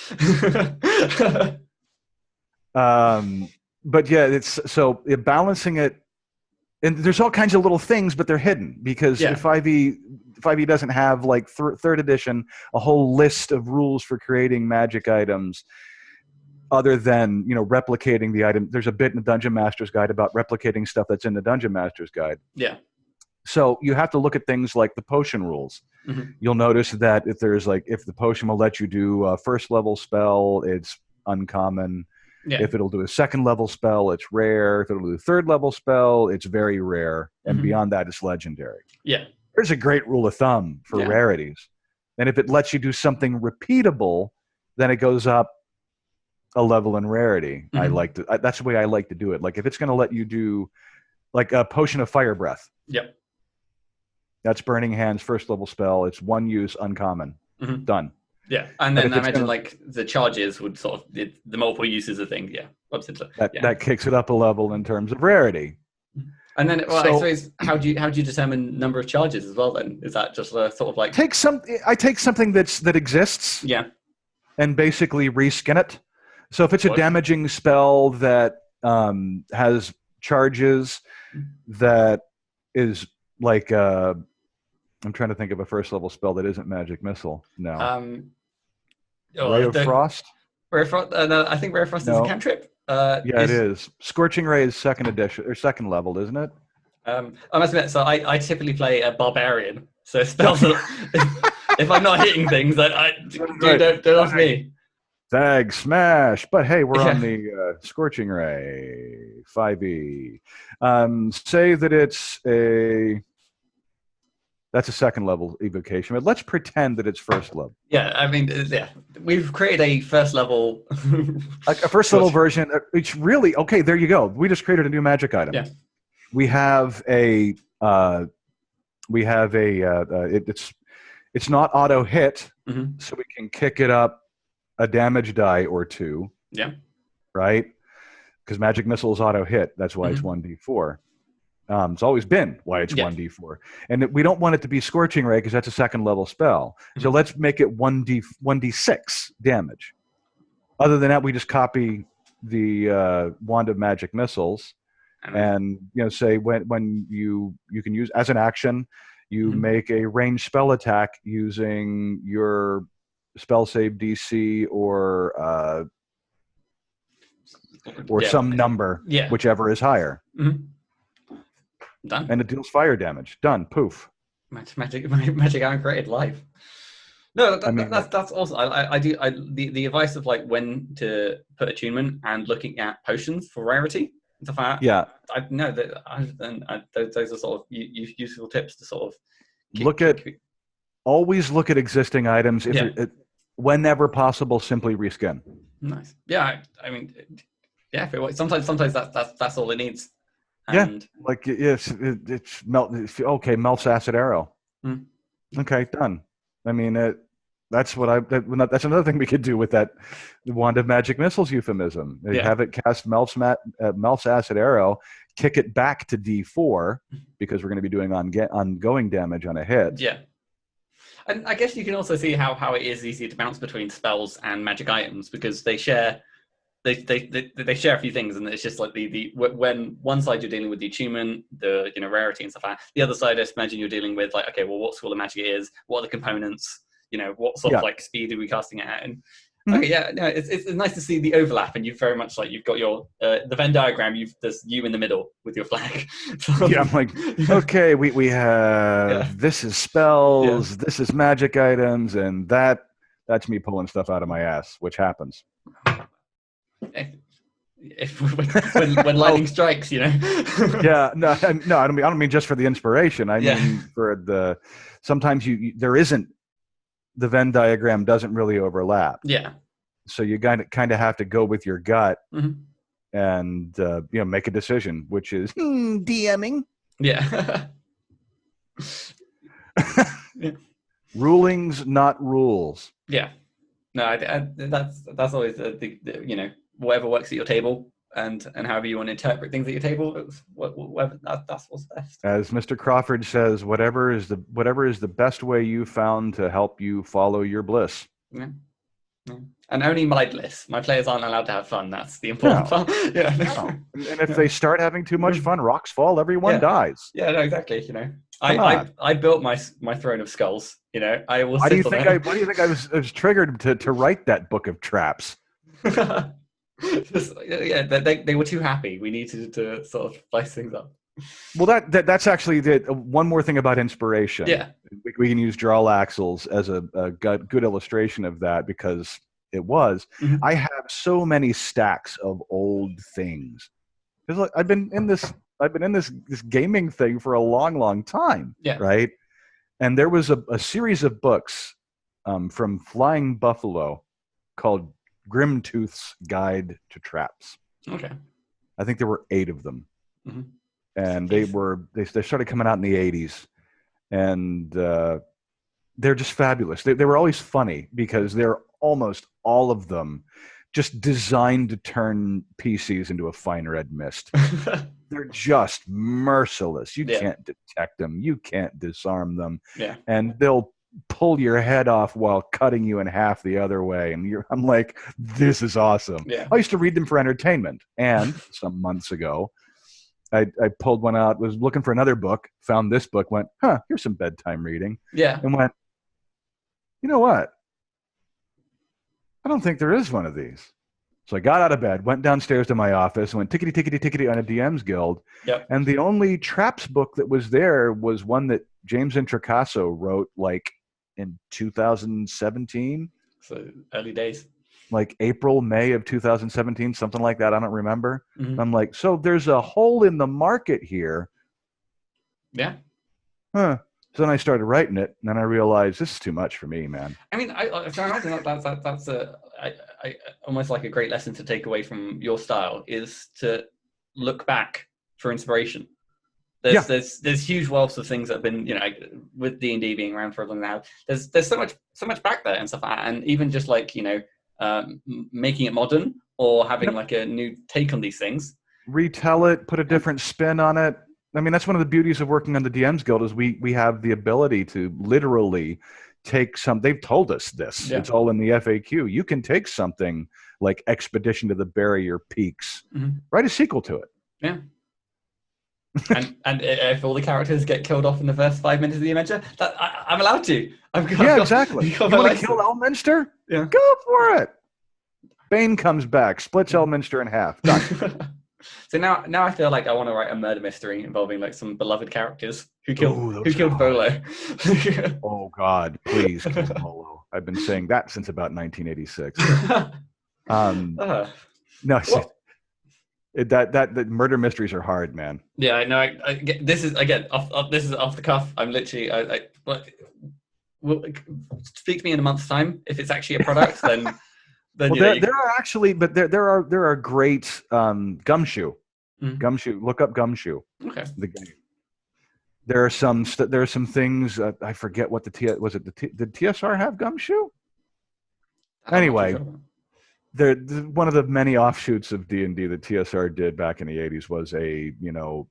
[SPEAKER 2] But yeah, it's so balancing it, and there's all kinds of little things, but they're hidden because 5e doesn't have like third edition a whole list of rules for creating magic items. Other than, replicating the item. There's a bit in the Dungeon Master's Guide about replicating stuff that's in the Dungeon Master's Guide.
[SPEAKER 1] Yeah.
[SPEAKER 2] So you have to look at things like the potion rules. Mm-hmm. You'll notice that if the potion will let you do a first level spell, it's uncommon. Yeah. If it'll do a second level spell, it's rare. If it'll do a third level spell, it's very rare. And beyond that, it's legendary.
[SPEAKER 1] Yeah.
[SPEAKER 2] There's a great rule of thumb for rarities. And if it lets you do something repeatable, then it goes up a level in rarity. That's the way I like to do it. Like if it's going to let you do like a potion of fire breath.
[SPEAKER 1] Yep.
[SPEAKER 2] That's Burning Hand's first level spell. It's one use, uncommon. Done.
[SPEAKER 1] Yeah. And then I imagine like the charges would sort of, the multiple uses of things. Yeah. Absolutely.
[SPEAKER 2] That kicks it up a level in terms of rarity.
[SPEAKER 1] And then, I suppose, how do you determine number of charges as well? Then is that just a sort of like
[SPEAKER 2] I take something that exists.
[SPEAKER 1] Yeah.
[SPEAKER 2] And basically reskin it. So if it's a damaging spell that has charges that is like I'm trying to think of a first level spell that isn't Magic Missile. No. Ray of Frost?
[SPEAKER 1] Ray of Frost? No, I think Ray of Frost is a cantrip.
[SPEAKER 2] It is. Scorching Ray is second edition or second level, isn't it?
[SPEAKER 1] I must admit, so I typically play a barbarian. So spells if I'm not hitting things, don't ask me.
[SPEAKER 2] Tag smash, but hey, we're on the Scorching Ray 5e. Say that that's a second level evocation, but let's pretend that it's first level.
[SPEAKER 1] Yeah, I mean, we've created a first level,
[SPEAKER 2] a first level version. It's really okay. There you go. We just created a new magic item.
[SPEAKER 1] Yeah,
[SPEAKER 2] we have a it's not auto hit, so we can kick it up a damage die or two.
[SPEAKER 1] Yeah.
[SPEAKER 2] Right? Because Magic Missile is auto hit. That's why it's 1d4. It's always been why it's 1d4. And we don't want it to be Scorching Ray because that's a second level spell. So let's make it 1d6 damage. Other than that, we just copy the Wand of Magic Missiles and say when you can use as an action, you make a ranged spell attack using your spell save DC or some number, whichever is higher.
[SPEAKER 1] Done.
[SPEAKER 2] And it deals fire damage. Done. Poof.
[SPEAKER 1] Magic iron created life. No, that's awesome. I do the advice of like when to put attunement and looking at potions for rarity.
[SPEAKER 2] Yeah.
[SPEAKER 1] I know that those are sort of useful tips to sort of
[SPEAKER 2] always look at existing items. Whenever possible, simply reskin.
[SPEAKER 1] Nice. Yeah, I mean, sometimes that's all it needs. And
[SPEAKER 2] like it's melts acid arrow. Okay, done. I mean, that's another thing we could do with that Wand of Magic Missiles euphemism. Have it cast melts acid arrow, kick it back to D4 because we're going to be doing ongoing damage on a hit.
[SPEAKER 1] Yeah. And I guess you can also see how it is easy to bounce between spells and magic items because they share a few things, and it's just like when one side you're dealing with the attunement, the rarity and stuff like that. The other side, I imagine you're dealing with like, okay, well, what school of magic it is, what are the components, what sort of like speed are we casting it at, and okay, it's nice to see the overlap, and you've very much like you've got your the Venn diagram. There's you in the middle with your flag.
[SPEAKER 2] I'm like, okay, we have this is spells, this is magic items, and that's me pulling stuff out of my ass, which happens.
[SPEAKER 1] When lightning strikes,
[SPEAKER 2] Yeah, no, I don't mean just for the inspiration. I mean for sometimes there isn't. The Venn diagram doesn't really overlap.
[SPEAKER 1] Yeah.
[SPEAKER 2] So you kind of have to go with your gut and make a decision, which is DMing.
[SPEAKER 1] Yeah.
[SPEAKER 2] Rulings, not rules.
[SPEAKER 1] Yeah. No, that's always the whatever works at your table. and however you want to interpret things at your table, whatever, that's what's best.
[SPEAKER 2] As Mr. Crawford says, whatever is the best way you found to help you follow your bliss.
[SPEAKER 1] Yeah. Yeah. And only my bliss. My players aren't allowed to have fun. That's the important part. Yeah.
[SPEAKER 2] No. And if they start having too much fun, rocks fall, everyone dies.
[SPEAKER 1] Yeah, no, exactly. I built my throne of skulls. I will.
[SPEAKER 2] Why do you think I was triggered to write that book of traps?
[SPEAKER 1] They were too happy. We needed to sort of spice things up.
[SPEAKER 2] Well, that's actually one more thing about inspiration.
[SPEAKER 1] Yeah,
[SPEAKER 2] we can use Jarl Axles as a good illustration of that, because it was.
[SPEAKER 1] Mm-hmm.
[SPEAKER 2] I have so many stacks of old things. Because look, I've been in this gaming thing for a long time.
[SPEAKER 1] Yeah.
[SPEAKER 2] Right. And there was a series of books from Flying Buffalo called Grimtooth's Guide to Traps.
[SPEAKER 1] Okay.
[SPEAKER 2] I think there were 8 of them.
[SPEAKER 1] Mm-hmm.
[SPEAKER 2] And they started coming out in the 80s, and they're just fabulous. They were always funny because they're almost all of them just designed to turn PCs into a fine red mist. They're just merciless. You can't detect them. You can't disarm them.
[SPEAKER 1] Yeah.
[SPEAKER 2] And they'll pull your head off while cutting you in half the other way. And I'm like, this is awesome.
[SPEAKER 1] Yeah.
[SPEAKER 2] I used to read them for entertainment. And some months ago, I pulled one out, was looking for another book, found this book, went, here's some bedtime reading.
[SPEAKER 1] Yeah.
[SPEAKER 2] And went, you know what? I don't think there is one of these. So I got out of bed, went downstairs to my office, and went tickety on a DMsGuild.
[SPEAKER 1] Yep.
[SPEAKER 2] And the only traps book that was there was one that James Introcaso wrote like in 2017.
[SPEAKER 1] So early days.
[SPEAKER 2] Like April, May of 2017, something like that. I don't remember.
[SPEAKER 1] Mm-hmm.
[SPEAKER 2] I'm like, so there's a hole in the market here.
[SPEAKER 1] Yeah.
[SPEAKER 2] Huh. So then I started writing it, and then I realized this is too much for me, man.
[SPEAKER 1] I mean, I imagine that's almost like a great lesson to take away from your style, is to look back for inspiration. There's huge wealths of things that have been, with D&D being around for as long as now. There's so much back there and stuff like that, and even just like making it modern or having like a new take on these things.
[SPEAKER 2] Retell it, put a different spin on it. I mean, that's one of the beauties of working on the DMsGuild is we have the ability to literally take some. They've told us this. Yeah. It's all in the FAQ. You can take something like Expedition to the Barrier Peaks, write a sequel to it.
[SPEAKER 1] Yeah. and if all the characters get killed off in the first 5 minutes of the adventure, I'm allowed to.
[SPEAKER 2] Exactly. You want to kill Elminster?
[SPEAKER 1] Yeah.
[SPEAKER 2] Go for it. Bane comes back, splits Elminster in half. Done.
[SPEAKER 1] So now I feel like I want to write a murder mystery involving like some beloved characters who killed Volo.
[SPEAKER 2] Oh God, please kill Volo. I've been saying that since about 1986. No, that murder mysteries are hard, man.
[SPEAKER 1] Yeah, I know. This is again this is off the cuff. I'm literally speak to me in a month's time if it's actually a product. Then well,
[SPEAKER 2] there are actually, but there are great Gumshoe. Mm-hmm. Gumshoe. Look up Gumshoe.
[SPEAKER 1] Okay.
[SPEAKER 2] The game. There are some things. I forget what did TSR have Gumshoe? Anyway, one of the many offshoots of D&D that TSR did back in the 80s was a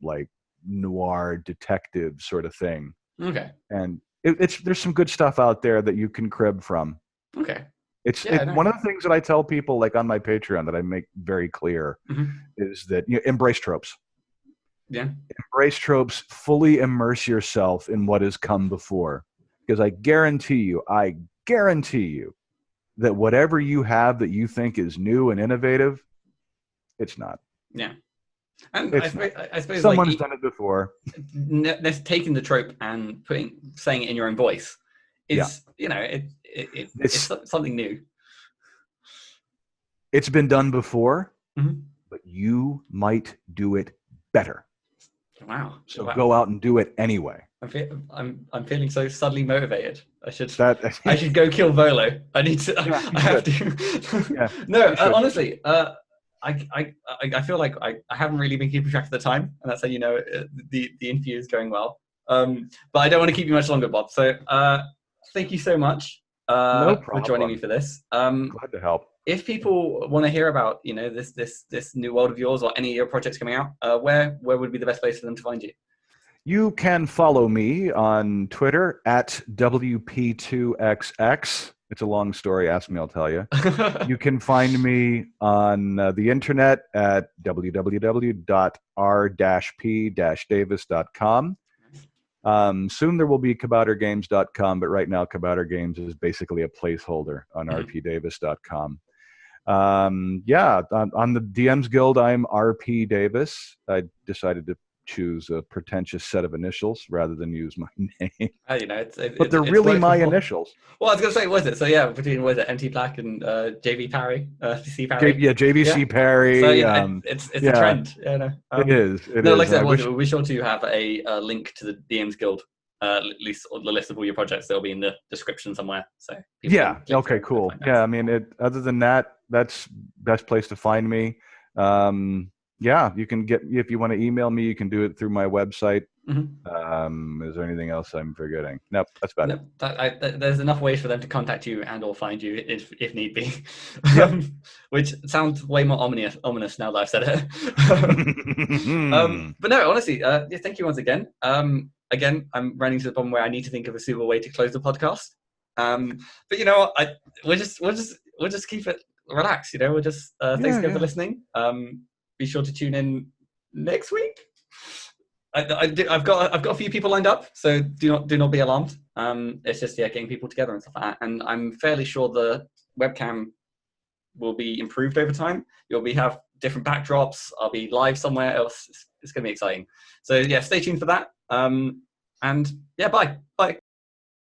[SPEAKER 2] like noir detective sort of thing.
[SPEAKER 1] Okay.
[SPEAKER 2] And there's some good stuff out there that you can crib from.
[SPEAKER 1] Okay.
[SPEAKER 2] It's one of the things that I tell people, like on my Patreon, that I make very clear is that embrace tropes.
[SPEAKER 1] Yeah.
[SPEAKER 2] Embrace tropes. Fully immerse yourself in what has come before, because I guarantee you that whatever you have that you think is new and innovative, it's not.
[SPEAKER 1] Yeah. And I suppose
[SPEAKER 2] someone's done it before.
[SPEAKER 1] Taking the trope and saying it in your own voice. It's something new.
[SPEAKER 2] It's been done before, but you might do it better.
[SPEAKER 1] Wow!
[SPEAKER 2] So go out and do it anyway.
[SPEAKER 1] I'm feeling so suddenly motivated. I should go kill Volo. I need to.
[SPEAKER 2] Yeah,
[SPEAKER 1] I have to. Yeah. No, honestly, I feel like I haven't really been keeping track of the time, and that's how the interview is going well. But I don't want to keep you much longer, Bob. So thank you so much
[SPEAKER 2] no
[SPEAKER 1] for joining me for this.
[SPEAKER 2] Glad to help.
[SPEAKER 1] if people want to hear about, this new world of yours or any of your projects coming out, where would be the best place for them to find you?
[SPEAKER 2] You can follow me on Twitter at WP2XX. It's a long story. Ask me, I'll tell you. You can find me on the internet at www.r-p-davis.com. Soon there will be kaboutergames.com, but right now Kabouter Games is basically a placeholder on rpdavis.com. On the DMs Guild, I'm RP Davis. I decided to choose a pretentious set of initials rather than use my name. But they're really my initials.
[SPEAKER 1] Well, I was going to say, was it? So yeah, between MT Black and JV Parry, C Parry.
[SPEAKER 2] JVC Parry.
[SPEAKER 1] So it's a trend. Yeah, no.
[SPEAKER 2] It is.
[SPEAKER 1] Like I said, we'll be sure to have a link to the DMs Guild, at least the list of all your projects. They'll be in the description somewhere. So
[SPEAKER 2] okay, cool. Yeah, I mean, other than that, that's best place to find me. You can if you want to email me, you can do it through my website.
[SPEAKER 1] Mm-hmm.
[SPEAKER 2] Is there anything else I'm forgetting? Nope, that's about
[SPEAKER 1] it. There's enough ways for them to contact you and or find you if need be.
[SPEAKER 2] Yep.
[SPEAKER 1] Which sounds way more ominous now that I've said it. But no, honestly, thank you once again. Again, I'm running to the problem where I need to think of a suitable way to close the podcast. But you know what? We'll just keep it relaxed. We'll just thanks again for listening. Be sure to tune in next week. I've got a few people lined up, so do not be alarmed. It's just getting people together and stuff like that. And I'm fairly sure the webcam will be improved over time. You'll have different backdrops. I'll be live somewhere else. It's going to be exciting. So stay tuned for that. And bye.